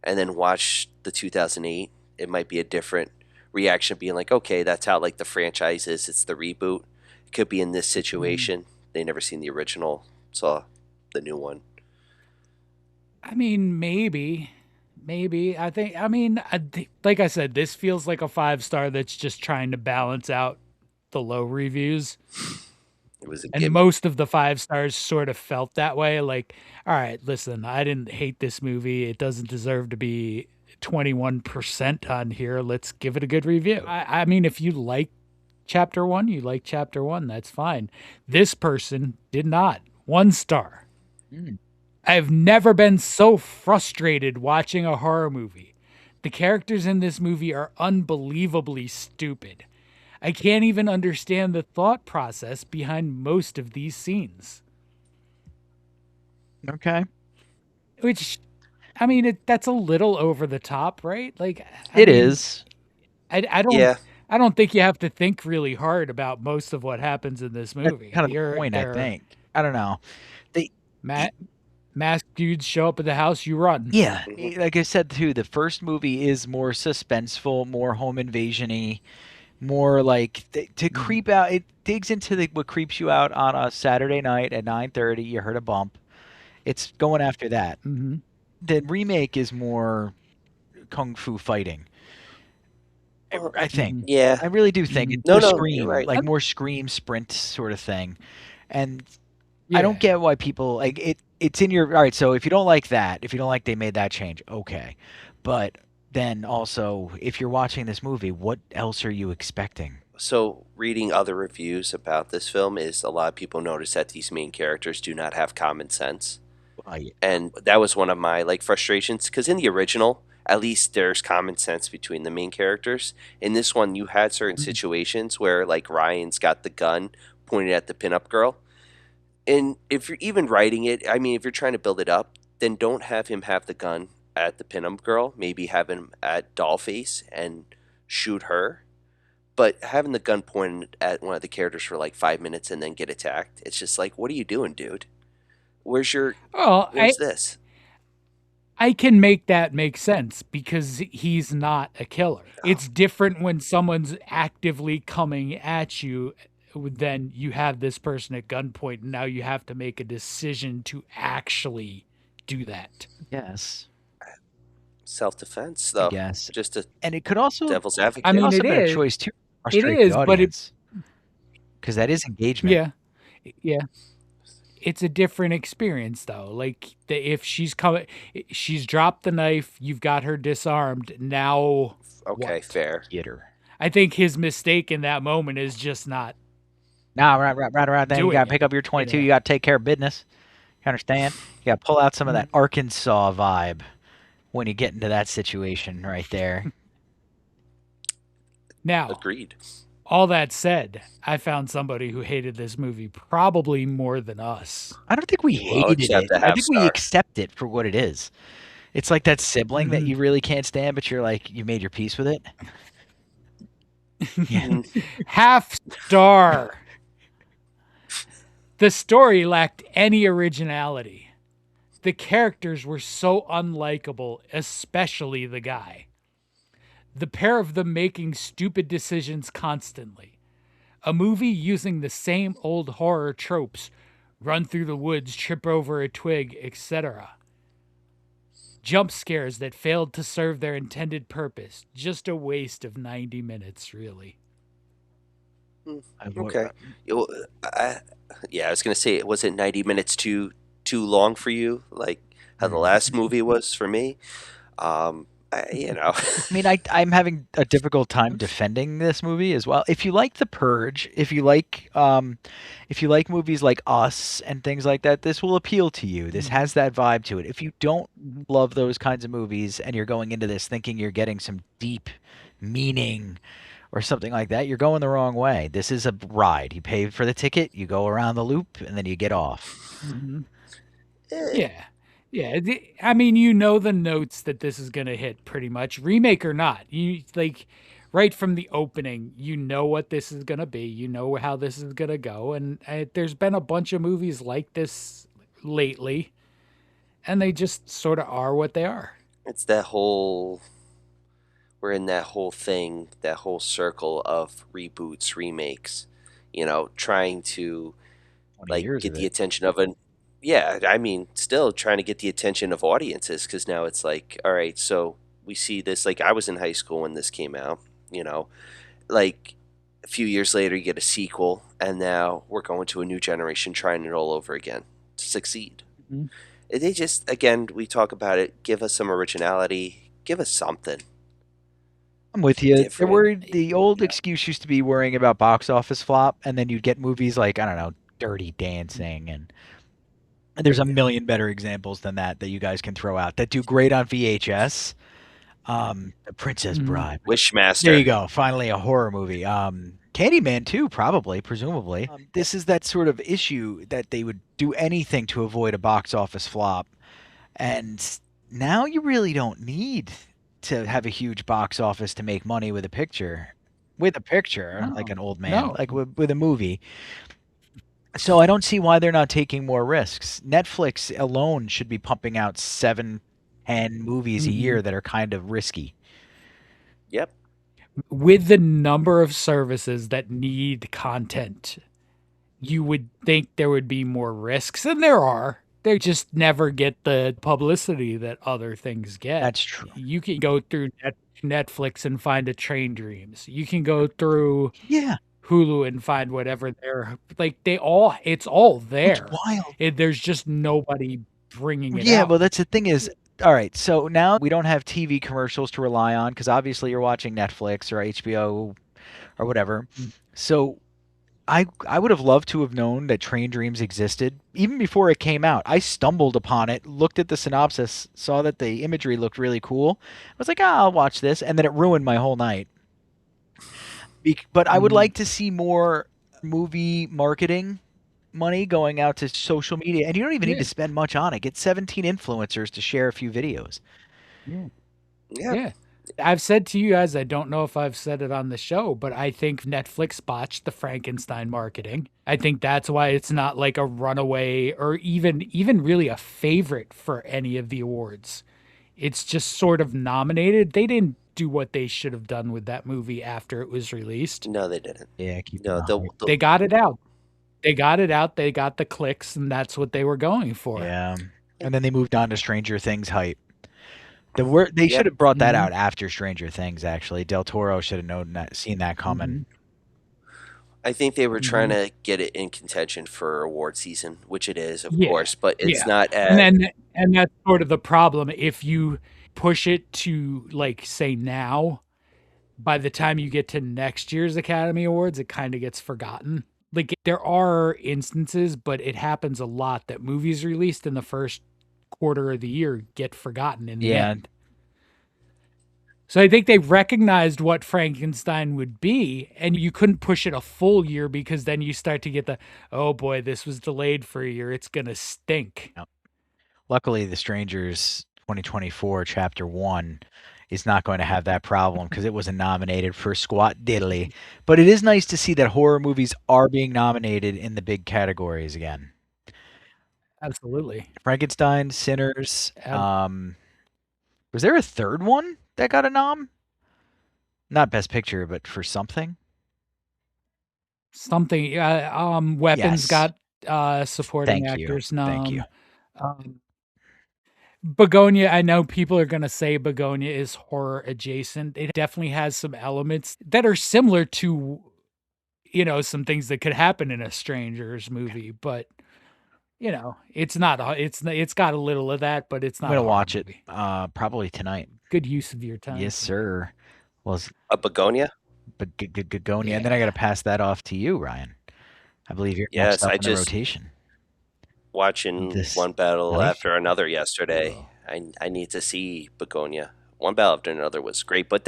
and then watch the 2008, it might be a different reaction, being like, okay, that's how like the franchise is. It's the reboot. It could be in this situation. They never seen the original, saw the new one. I mean, maybe. Like I said, this feels like a 5-star that's just trying to balance out the low reviews. It was a And gimme. most of the 5 stars sort of felt that way. Like, all right, listen, I didn't hate this movie. It doesn't deserve to be 21% on here. Let's give it a good review. I mean, if you like chapter 1, you like chapter 1. That's fine. This person did not. 1 star. Mm. I've never been so frustrated watching a horror movie. The characters in this movie are unbelievably stupid. I can't even understand the thought process behind most of these scenes. Okay. Which, I mean, that's a little over the top, right? Like, I It mean, is. I don't Yeah. I don't think you have to think really hard about most of what happens in this That's movie. kind of the You're point, I there think. I don't know. They, masked dudes show up at the house, you run. yeah, Mhm. like I said too, the first movie is more suspenseful, more home invasion-y, more like to creep out. It digs into what creeps you out on a Saturday night at 9:30. You heard a bump. It's going after that. Mm-hmm. The remake is more kung fu fighting. Well, I think. Mm-hmm. yeah. I really do think Mm-hmm. it's more No, you're scream, right. like more scream sprint sort of thing. And I don't Yeah. get why people like it. It's in your all right. So if you don't like that, if you don't like they made that change, okay. But then also, if you're watching this movie, what else are you expecting? So, reading other reviews about this film is a lot of people notice that these main characters do not have common sense. Yeah. And that was one of my like frustrations because in the original, at least there's common sense between the main characters. In this one, you had certain situations where like Ryan's got the gun pointed at the pinup girl. And if you're even writing it, I mean, if you're trying to build it up, then don't have him have the gun at the pinup girl. Maybe have him at Dollface and shoot her. But having the gun pointed at one of the characters for like 5 minutes and then get attacked, it's just like, what are you doing, dude? Where's your, Well, where's this? I can make that make sense because he's not a killer. It's different when someone's actively coming at you than you have this person at gunpoint and now you have to make a decision to actually do that. Yes, Self-defense, I though. guess. Just a And it could also devil's I advocate. mean, also it been a is. choice too. It Frustrate is, the but audience because that is engagement. yeah. Yeah. It's a different experience though. Like if she's coming she's dropped the knife, you've got her disarmed. Now Okay, what? fair. Theater. I think his mistake in that moment is just not Now, right. Then you doing got to it, pick up your 22. know. You got to take care of business. You understand? You got to pull out some of that Arkansas vibe when you get into that situation right there. Now, Agreed. all that said, I found somebody who hated this movie probably more than us. I don't think we Well, hated except it. the I half think we star. accept it for what it is. It's like that sibling that Mhm. you really can't stand, but you're like, you made your peace with it. Yeah. Mhm. Half star. The story lacked any originality. The characters were so unlikable, especially the guy. The pair of them making stupid decisions constantly. A movie using the same old horror tropes run through the woods, trip over a twig, etc. Jump scares that failed to serve their intended purpose. Just a waste of 90 minutes, really. Okay. You- I, yeah, I was gonna say, was it 90 minutes too long for you? Like how the last movie was for me? You know. I mean, I'm having a difficult time defending this movie as well. If you like The Purge, if you like movies like Us and things like that, this will appeal to you. This has that vibe to it. If you don't love those kinds of movies and you're going into this thinking you're getting some deep meaning or something like that, you're going the wrong way. This is a ride. You pay for the ticket, you go around the loop, and then you get off. Yeah. Yeah. I mean, you know the notes that this is going to hit pretty much, remake or not. You like right from the opening, you know what this is going to be. You know how this is going to go. And there's been a bunch of movies like this lately, and they just sort of are what they are. It's that whole we're in that whole thing, that whole circle of reboots, remakes, trying to 20 like years get of the it. attention of an yeah, I mean, still trying to get the attention of audiences because now it's like, all right, so we see this. Like I was in high school when this came out, like a few years later you get a sequel, and now we're going to a new generation trying it all over again to succeed. They just, again, we talk about it, give us some originality, give us something. I'm with you. Different. The old excuse used to be worrying about box office flop, and then you'd get movies like, I don't know, Dirty Dancing, and there's a million better examples than that you guys can throw out that do great on VHS. The Princess Bride. Wishmaster. There you go. Finally, a horror movie. Candyman too, probably, presumably. This is that sort of issue that they would do anything to avoid a box office flop, and now you really don't need to have a huge box office to make money with a picture. Like an old man, No. like with a movie. So I don't see why they're not taking more risks. Netflix alone should be pumping out 7, 10 movies a year that are kind of risky. Yep. With the number of services that need content, you would think there would be more risks, and there are. They just never get the publicity that other things get. That's true. You can go through Netflix and find a Train Dreams. You can go through Yeah, Hulu and find whatever they're like. It's all there. it's wild. There's just nobody bringing it Yeah, out. well, that's the thing is, all right, so now we don't have TV commercials to rely on because obviously you're watching Netflix or HBO or whatever. So I would have loved to have known that Train Dreams existed even before it came out. I stumbled upon it, looked at the synopsis, saw that the imagery looked really cool. I was like, I'll watch this, and then it ruined my whole night. But I would like to see more movie marketing money going out to social media, and you don't even need to spend much on it. Get 17 influencers to share a few videos. Yeah. I've said to you guys, I don't know if I've said it on the show, but I think Netflix botched the Frankenstein marketing. I think that's why it's not like a runaway or even really a favorite for any of the awards. It's just sort of nominated. They didn't do what they should have done with that movie after it was released. No, they didn't. Yeah, keep No, They got it out. They got it out. They got the clicks, and that's what they were going for. Yeah, and then they moved on to Stranger Things hype. They should have brought that out after Stranger Things. Actually, Del Toro should have seen that coming. I think they were trying to get it in contention for award season, which it is, of Yeah. course, but it's not as. And that's sort of the problem. If you push it to, like, say now, by the time you get to next year's Academy Awards, it kind of gets forgotten. Like, there are instances, but it happens a lot that movies released in the first quarter of the year get forgotten in the end. So I think they recognized what Frankenstein would be, and you couldn't push it a full year because then you start to get the, oh boy, this was delayed for a year, it's gonna stink. Yep. Luckily, The Strangers 2024 Chapter 1 is not going to have that problem because it wasn't nominated for squat diddly. But it is nice to see that horror movies are being nominated in the big categories again. Absolutely. Frankenstein, Sinners. Was there a third one that got a nom? Not Best Picture, but for something. Something. Weapons got supporting Thank actors you. nom. Thank you. Begonia, I know people are going to say Begonia is horror adjacent. It definitely has some elements that are similar to, some things that could happen in a Strangers movie, but it's not. It's got a little of that, but it's not. I'm gonna watch it probably tonight. Good use of your time. Yes, sir. Well, a Begonia. Begonia, and then I got to pass that off to you, Ryan. I believe you're next up in the rotation. Watching one battle after another yesterday. I need to see Begonia. One battle after another was great, but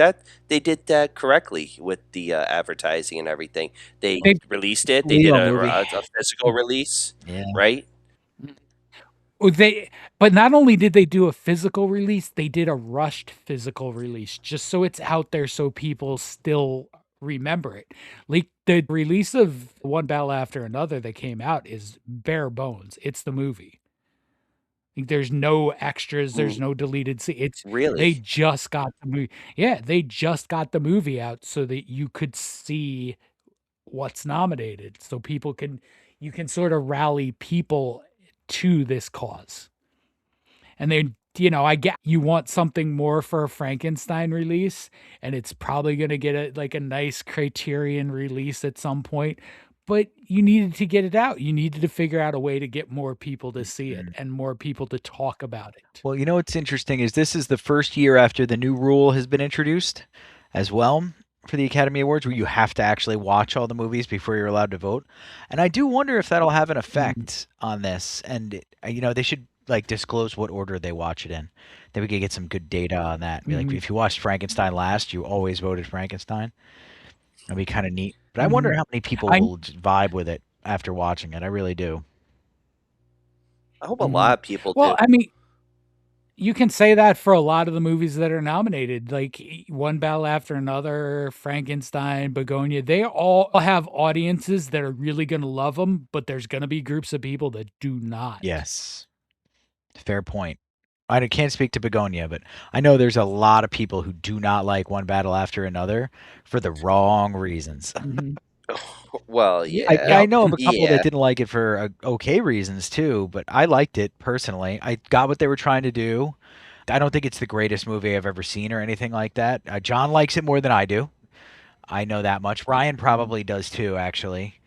they did that correctly with the advertising and everything. They released it. They did a physical release, right? But not only did they do a physical release, they did a rushed physical release just so it's out there so people still remember it. Like, the release of One Battle After Another that came out is bare bones. It's the movie. Like, there's no extras, there's no deleted scene. It's really, they just got the movie. Yeah, they just got the movie out so that you could see what's nominated, so you can sort of rally people to this cause. And then, I get you want something more for a Frankenstein release, and it's probably going to get a nice Criterion release at some point, but you needed to get it out. You needed to figure out a way to get more people to see it and more people to talk about it. Well, what's interesting is this is the first year after the new rule has been introduced as well for the Academy Awards, where you have to actually watch all the movies before you're allowed to vote. And I do wonder if that'll have an effect on this. And, they should disclose what order they watch it in. Then we could get some good data on that. Be like, if you watched Frankenstein last, you always voted Frankenstein. That'd be kind of neat. But I wonder how many people will vibe with it after watching it. I really do. I hope a lot of people do. Well, you can say that for a lot of the movies that are nominated, like One Battle After Another, Frankenstein, Begonia. They all have audiences that are really going to love them, but there's going to be groups of people that do not. Yes. Fair point. I can't speak to Begonia, but I know there's a lot of people who do not like One Battle After Another for the wrong reasons. Mhm. Well, Yeah, yeah. I know of a couple Yeah. that didn't like it for okay reasons too, but I liked it personally. I got what they were trying to do. I don't think it's the greatest movie I've ever seen or anything like that. John likes it more than I do. I know that much. Ryan probably does too, actually.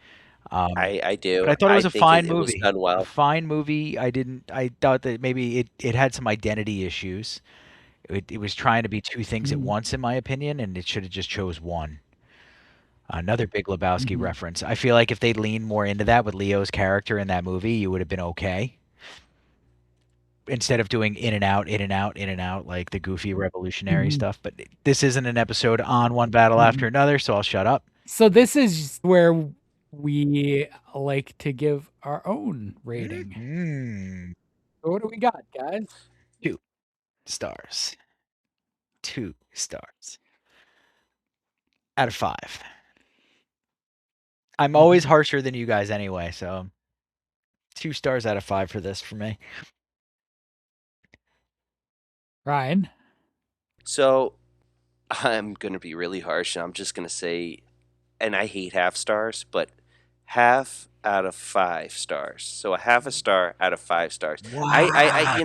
I But do. I thought it I was a think fine it was movie. done A well. fine movie. I thought that maybe it had some identity issues. It was trying to be two things at Mhm. once, in my opinion, and it should have just chose one. Another Big Lebowski Mhm. reference. I feel like if they leaned more into that with Leo's character in that movie, you would have been okay. Instead of doing in and out, in and out, in and out, like the goofy revolutionary Mhm. stuff. But this isn't an episode on One Battle Mhm. After Another, so I'll shut up. So this is where we like to give our own rating. Mm, So what do we got, guys? 2 stars. 2 stars out of 5. I'm always Mhm. harsher than you guys anyway, so 2 stars out of 5 for this for me. Ryan. So I'm gonna be really harsh, and I'm just gonna say, and I hate half stars, but half out of 5 stars. So a half a star out of 5 stars. You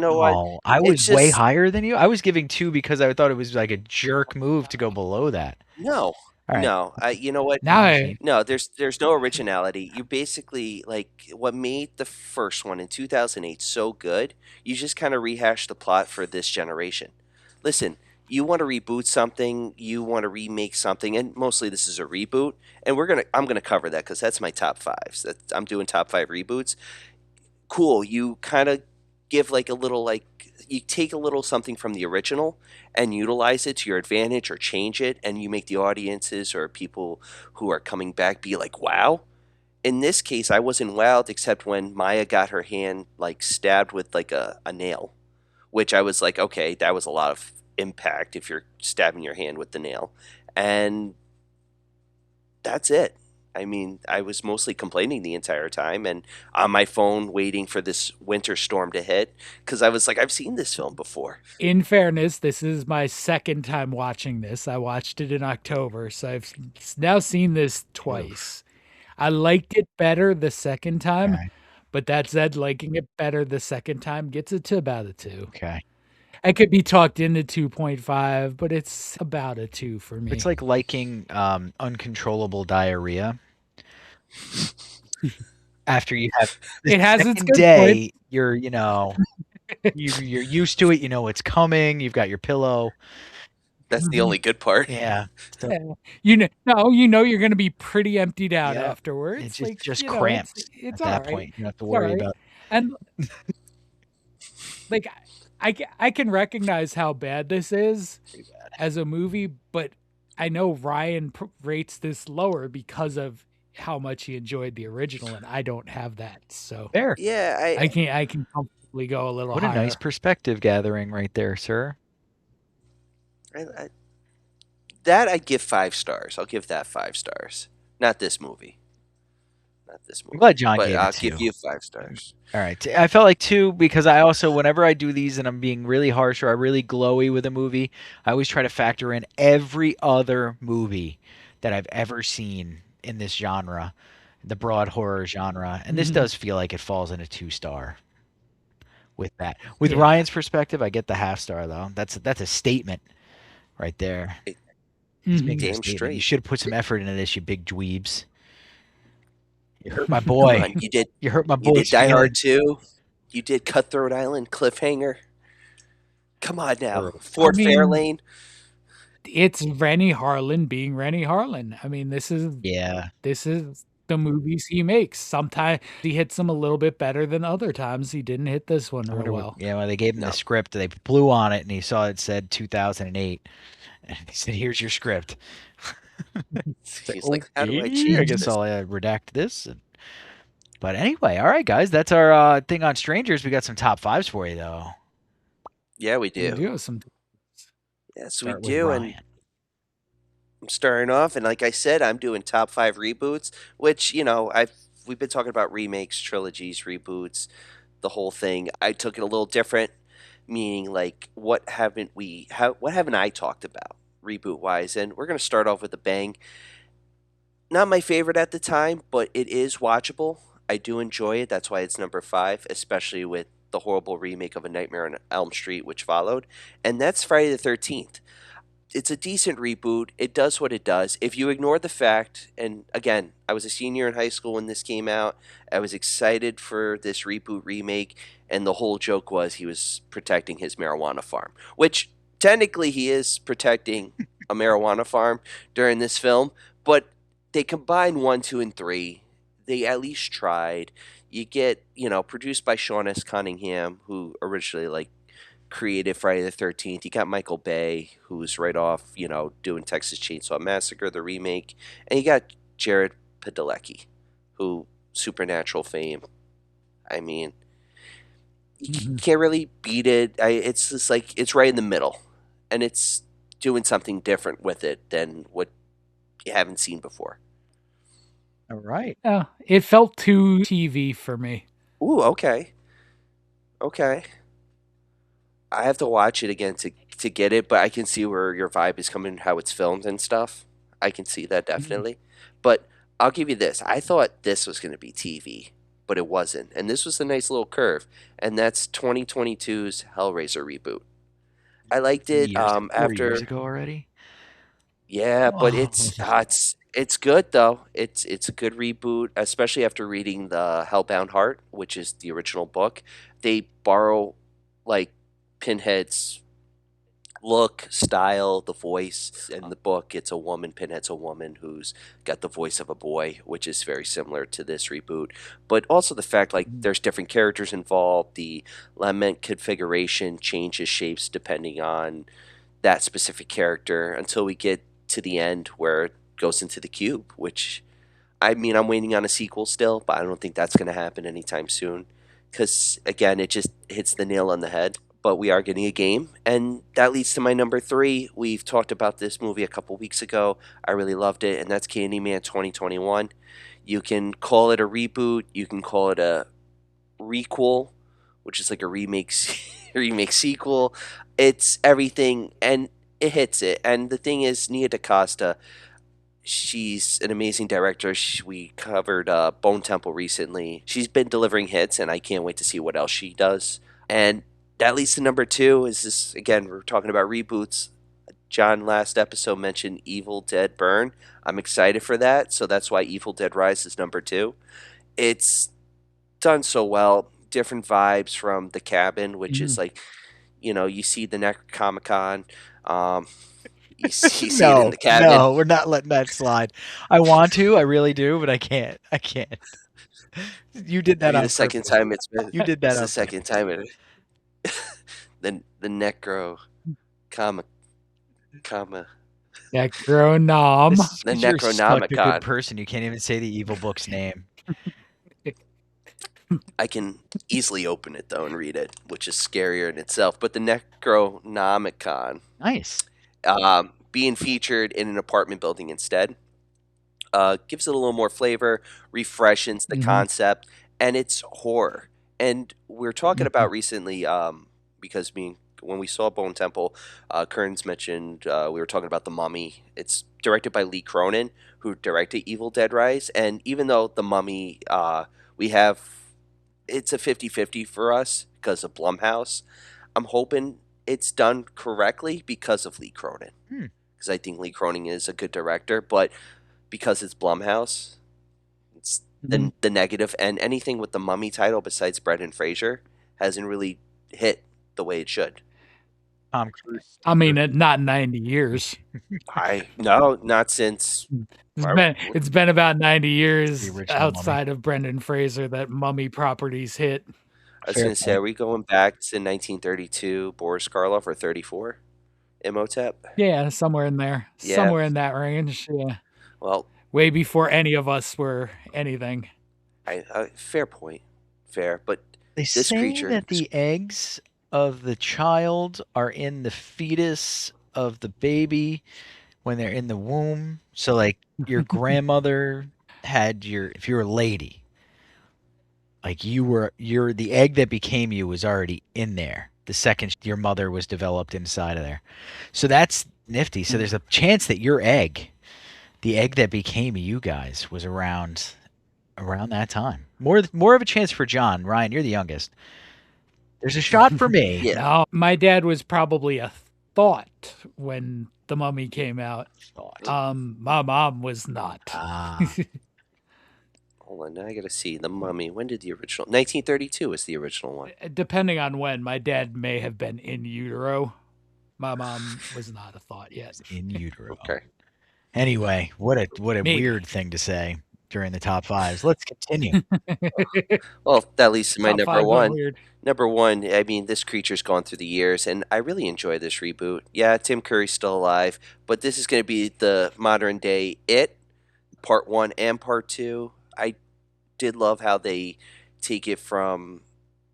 know what? Wow. I was It's way just higher than you. I was giving 2 because I thought it was like a jerk move to go below that. no, All right. no. You know what? Now No, there's no originality. You basically like what made the first one in 2008 so good. You just kind of rehash the plot for this generation. Listen, you want to reboot something, you want to remake something, and mostly this is a reboot. And I'm gonna cover that because that's my top fives. I'm doing top 5 reboots. Cool. You kind of give like a little like you take a little something from the original and utilize it to your advantage or change it, and you make the audiences or people who are coming back be like, wow. In this case, I wasn't wowed except when Maya got her hand like stabbed with like a nail, which I was like, okay, that was a lot of impact if you're stabbing your hand with the nail. And that's it. I mean, I was mostly complaining the entire time and on my phone waiting for this winter storm to hit because I was like, I've seen this film before. in fairness, this is my second time watching this. I watched it in October, so I've now seen this twice. I liked it better the second time, Okay. but that said, liking it better the second time gets it to about a 2. Okay. I could be talked into 2.5, but it's about a 2 for me. It's like liking uncontrollable diarrhea. After you have the It has its second good points. day, you're used to it. You know it's coming. You've got your pillow. That's the Mhm. only good part. Yeah. So Yeah. You know you're gonna be pretty emptied out yeah, afterwards. it's Like, just it's cramps it's at that alright. point. You don't have to It's worry alright. about. And, like, I can recognize how bad this is Pretty bad. as a movie, but I know Ryan rates this lower because of how much he enjoyed the original, and I don't have that, so Fair. Yeah, I can comfortably go a little What a higher. nice perspective gathering right there, sir. I that I'd give 5 stars. I'll give that 5 stars. Not this movie. Not this movie. I'm glad John But gave I'll it give 2. you 5 stars. All right. I felt like 2 because I also, whenever I do these and I'm being really harsh or I'm really glowy with a movie, I always try to factor in every other movie that I've ever seen in this genre, the broad horror genre. And this Mhm. does feel like it falls in a 2 star with that. With Yeah. Ryan's perspective, I get the half star though. That's a statement right there. He's making a Mhm. Damn statement. You straight. should have put some effort into this, you big dweebs. You hurt my Come boy. on, You hurt my you did boy's Die Hard feelings. 2. You did Cutthroat Island, Cliffhanger. Come on now. Terrible. Fort I mean, Fairlane. it's Renny Harlan being Renny Harlan. I mean, this is Yeah. the movies he makes. Sometimes he hits them a little bit better than other times he didn't hit this one I real wonder well. when they gave him No. the script, they blew on it, and he saw it said 2008, and he said, "Here's your script." He's like, how do I "Okay, change I guess this? I'll redact this. But anyway, all right, guys, that's our thing on strangers. We got some top fives for you, though. Yeah, we We do. do have some. Yes, we Start with do. And Ryan. I'm starting off, and like I said, I'm doing top 5 reboots, which we've been talking about remakes, trilogies, reboots, the whole thing. I took it a little different, meaning like what haven't I talked about reboot wise? And we're gonna start off with a bang. Not my favorite at the time, but it is watchable. I do enjoy it. That's why it's number 5, especially with the horrible remake of A Nightmare on Elm Street, which followed, and that's Friday the 13th. It's a decent reboot. It does what it does. If you ignore the fact, and again, I was a senior in high school when this came out. I was excited for this reboot remake, and the whole joke was he was protecting his marijuana farm, which technically he is protecting a marijuana farm during this film, but they combine 1, 2, and 3. They at least tried. You get, produced by Sean S. Cunningham, who originally created Friday the 13th. You got Michael Bay, who's right off, doing Texas Chainsaw Massacre, the remake. And you got Jared Padalecki, who, Supernatural fame. I mean, you can't really beat it. It's just like, it's right in the middle. And it's doing something different with it than what you haven't seen before. All right. It felt too TV for me. Ooh, okay. Okay. I have to watch it again to get it, but I can see where your vibe is coming, how it's filmed and stuff. I can see that definitely. But I'll give you this. I thought this was going to be TV, but it wasn't. And this was a nice little curve. And that's 2022's Hellraiser reboot. I liked it 4 years after ago already. yeah, but Oh. it's good though. It's a good reboot, especially after reading the Hellbound Heart, which is the original book. They borrow like Pinhead's look, style, the voice. In the book, it's a woman. Pinhead's a woman who's got the voice of a boy, which is very similar to this reboot. But also the fact there's different characters involved. The lament configuration changes shapes depending on that specific character until we get to the end where it goes into the cube, which I mean, I'm waiting on a sequel still, but I don't think that's going to happen anytime soon. Because, again, it just hits the nail on the head. But we are getting a game. And that leads to my number 3. We've talked about this movie a couple weeks ago. I really loved it, and that's Candyman 2021. You can call it a reboot. You can call it a requel, which is like a remake sequel. It's everything, and it hits it. And the thing is, Nia DaCosta, she's an amazing director. We covered Bone Temple recently. She's been delivering hits, and I can't wait to see what else she does. And that leads to number 2. Is this again? We're talking about reboots. John last episode mentioned Evil Dead Burn. I'm excited for that, so that's why Evil Dead Rise is number 2. It's done so well. Different vibes from The Cabin, which is like, you see the Necronomicon. You see it in The Cabin. No, we're not letting that slide. I want to, I really do, but I can't. You did that on the second purpose. time it's been. You did that It's on the second time it. the Necro, comma. Necronom. This is The 'cause you're such a good Necronomicon. person. You can't even say the evil book's name. I can easily open it though and read it, which is scarier in itself. But the Necronomicon, Nice. being featured in an apartment building instead, gives it a little more flavor, refreshes the concept, and it's horror. And we're talking about recently, because when we saw Bone Temple, Kearns mentioned we were talking about The Mummy. It's directed by Lee Cronin, who directed Evil Dead Rise. And even though The Mummy, it's a 50-50 for us because of Blumhouse, I'm hoping it's done correctly because of Lee Cronin. Because I think Lee Cronin is a good director, but because it's Blumhouse, it's the negative. And anything with the Mummy title besides Brendan Fraser hasn't really hit the way it should. Tom Cruise. I mean, not 90 years. No, not since. It's been about 90 years The original outside of Brendan Fraser that Mummy properties hit. I was going to say, are we going back to 1932 Boris Karloff or 34 Imhotep? Yeah, somewhere in there. Yeah. Somewhere in that range. Yeah. Well, way before any of us were anything. fair point. Fair, but They this say creature that the eggs of the child are in the fetus of the baby when they're in the womb. So like your grandmother had if you're a lady, like you're the egg that became you was already in there the second your mother was developed inside of there. So that's nifty. So there's a chance that your egg, the egg that became you guys, was around that time. More of a chance for John. Ryan, you're the youngest. There's a shot for me. Yeah. No, my dad was probably a thought when The Mummy came out. Thought. My mom was not. Ah. Hold on, now I gotta see. The Mummy. When did the original? 1932 is the original one. Depending on when, my dad may have been in utero. My mom was not a thought yet. In utero. Okay. Anyway, what a Maybe. weird thing to say during the top fives. Let's continue. Well, that leads to my Top number five one. weird. Number one, I mean, this creature's gone through the years, and I really enjoy this reboot. Yeah, Tim Curry's still alive, but this is going to be the modern day It, part one and part two. I did love how they take it from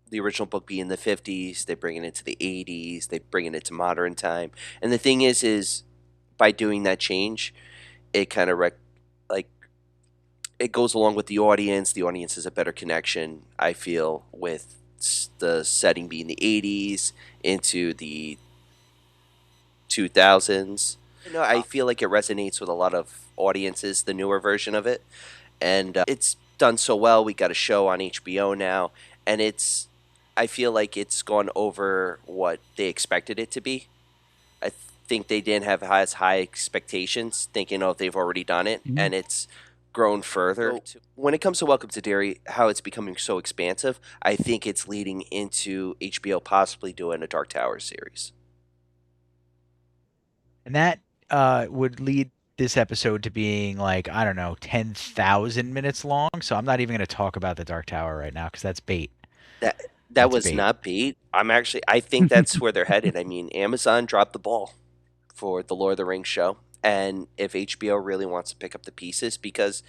the original book being the 50s, they bring it into the 80s, they bring it into modern time. And the thing is by doing that change, it kind of like it goes along with the audience. The audience has a better connection, I feel, with the setting being the 80s into the 2000s. You know, I feel like it resonates with a lot of audiences, the newer version of it. And it's done so well. We got a show on HBO now, and I feel like it's gone over what they expected it to be. I think they didn't have as high expectations, thinking, oh, they've already done it, and it's grown further. When it comes to Welcome to Derry, how it's becoming so expansive, I think it's leading into HBO possibly doing a Dark Tower series. And that would lead this episode to being like, I don't know, 10,000 minutes long. So I'm not even going to talk about the Dark Tower right now because that's bait. That was bait. Not bait. I think that's where they're headed. I mean, Amazon dropped the ball for the Lord of the Rings show. And if HBO really wants to pick up the pieces, because,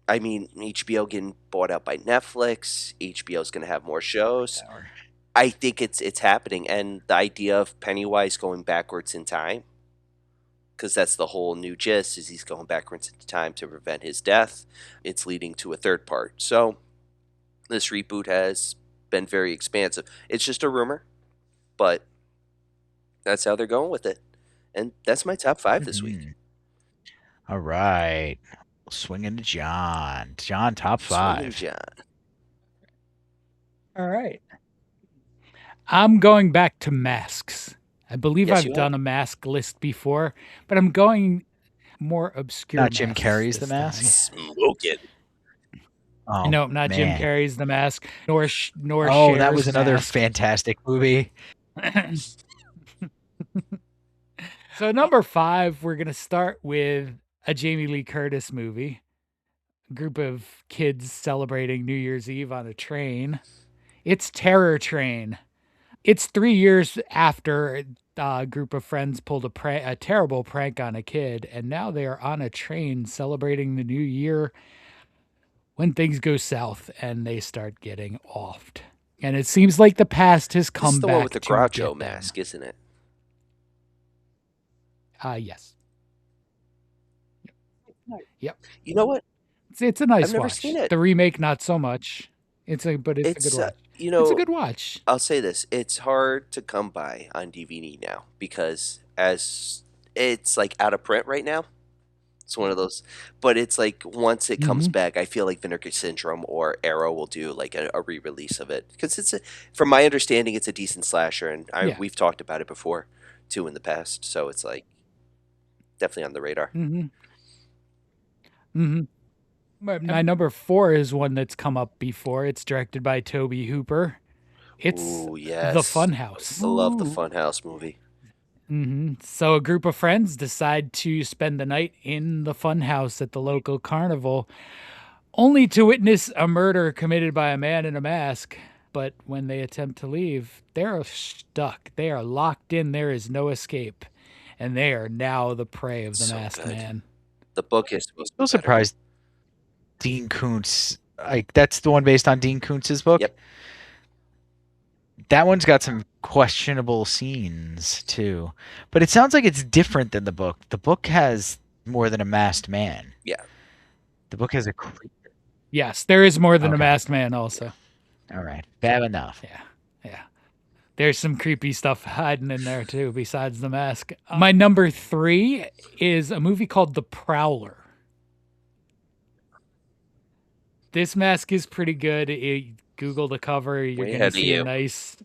I mean, HBO getting bought out by Netflix, HBO's going to have more shows. I think it's happening. And the idea of Pennywise going backwards in time, because that's the whole new gist, is he's going backwards in time to prevent his death. It's leading to a third part. So this reboot has been very expansive. It's just a rumor, but that's how they're going with it. And that's my top five this week. All right. Swinging to John. John, top five. Swinging John. All right. I'm going back to masks. I believe I've done a mask list before, but I'm going more obscure. Not Jim Carrey's The Mask? Smoking. Oh, no, not man. Jim Carrey's The Mask, nor Oh, Cher's that was another Mask. fantastic movie. So number 5, we're going to start with a Jamie Lee Curtis movie. A group of kids celebrating New Year's Eve on a train. It's Terror Train. It's 3 years after a group of friends pulled a terrible prank on a kid, and now they are on a train celebrating the new year when things go south and they start getting offed. And it seems like the past has come back. This is the one with the Groucho mask, isn't it? Yes. Yep. You know what? It's a nice I've never watch. seen it. The remake, not so much. It's a good watch. It's a good watch. I'll say this: it's hard to come by on DVD now because as it's like out of print right now. It's one of those, but it's like once it comes back, I feel like Vinegar Syndrome or Arrow will do like a re-release of it because from my understanding, it's a decent slasher, and we've talked about it before too in the past. So it's like definitely on the radar. My number 4 is one that's come up before. It's directed by Tobe Hooper. It's The Funhouse. I love the Funhouse movie. So a group of friends decide to spend the night in the Funhouse at the local carnival, only to witness a murder committed by a man in a mask. But when they attempt to leave, they're stuck. They are locked in. There is no escape. And they are now the prey of the masked man. The book is supposed to be I'm surprised Dean Koontz, like that's the one based on Dean Koontz's book. Yep. That one's got some questionable scenes too, but it sounds like it's different than the book. The book has more than a masked man. Yeah. The book has a creature. Yes, there is more than a Okay. masked man also. All right, bad enough. Yeah. There's some creepy stuff hiding in there too, besides the mask. My number 3 is a movie called The Prowler. This mask is pretty good. Google the cover, you're Way going to ahead of see a you. nice,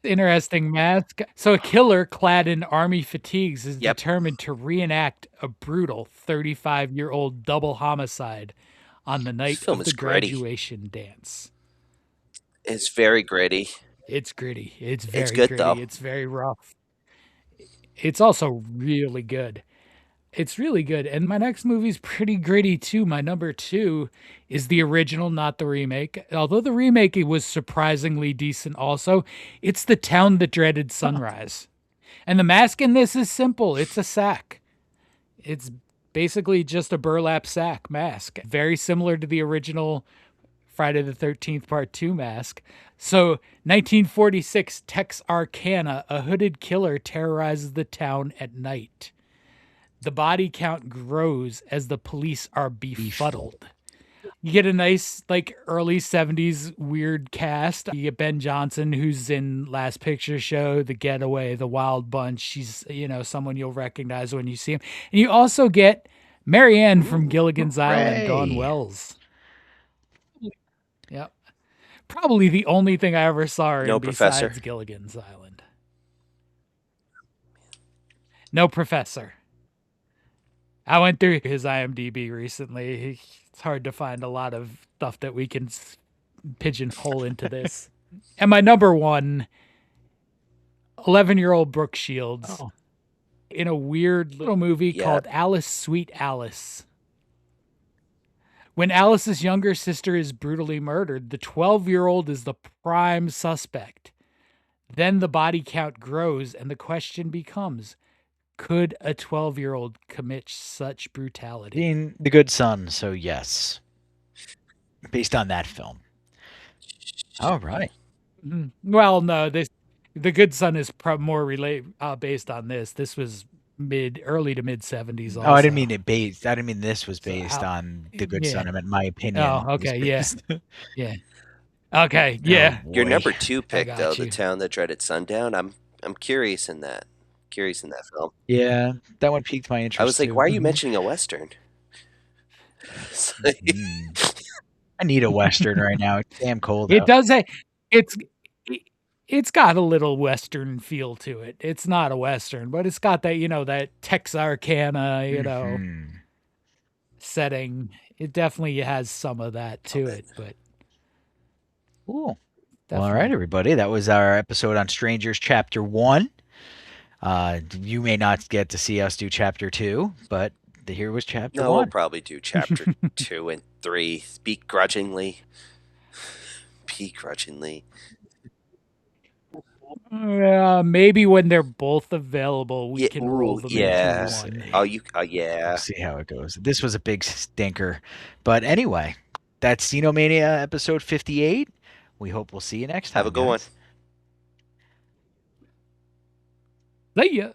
interesting mask. So a killer clad in army fatigues is Yep. determined to reenact a brutal 35-year-old double homicide on the night film of is the gritty. graduation dance. It's very gritty. It's gritty. It's very good, gritty. though. It's very rough. It's also really good. It's really good. And my next movie's pretty gritty too. My number 2 is the original, not the remake. Although the remake it was surprisingly decent also. It's The Town That Dreaded Sunrise. And the mask in this is simple. It's a sack. It's basically just a burlap sack mask. Very similar to the original Friday the 13th Part 2 mask. So, 1946 Texarkana, a hooded killer terrorizes the town at night. The body count grows as the police are befuddled. You get a nice, like, early 70s weird cast. You get Ben Johnson, who's in Last Picture Show, The Getaway, The Wild Bunch. She's, someone you'll recognize when you see him. And you also get Marianne from Gilligan's Island, Dawn hooray. Wells. Yep. Probably the only thing I ever saw her No in Professor. besides Gilligan's Island. No Professor. I went through his IMDb recently. It's hard to find a lot of stuff that we can pigeonhole into this. And my number 1, 11-year-old Brooke Shields in a weird little movie called Alice, Sweet Alice. When Alice's younger sister is brutally murdered, the 12-year-old is the prime suspect. Then the body count grows, and the question becomes, could a 12-year-old commit such brutality? In The Good Son, so yes. Based on that film. All right. Well, no, The Good Son is more based on this. This was early to mid 70s. Also. Oh, I didn't mean it based. I didn't mean this was based on The Good yeah. Son. I meant my opinion. Oh, okay, yeah, yeah. Okay, Oh, yeah. Your boy. number 2 pick, got though, you. The Town That Dreaded Sundown. I'm curious in that. Curious in that film. Yeah, that one piqued my interest. I was like, too. why are you mentioning a Western? I need a Western right now. It's damn cold It out. does say it's got a little Western feel to it. It's not a Western, but it's got that, that Texarkana, setting. It definitely has some of that to it, but Cool. Well, all right, everybody. That was our episode on Strangers Chapter 1. You may not get to see us do Chapter 2, but here was Chapter 1. No, we'll probably do Chapter 2 and 3. Begrudgingly. maybe when they're both available, we can roll them yeah. into one. Oh, yeah. We'll see how it goes. This was a big stinker. But anyway, that's Xenomania episode 58. We hope we'll see you next time. Have a good one. See ya.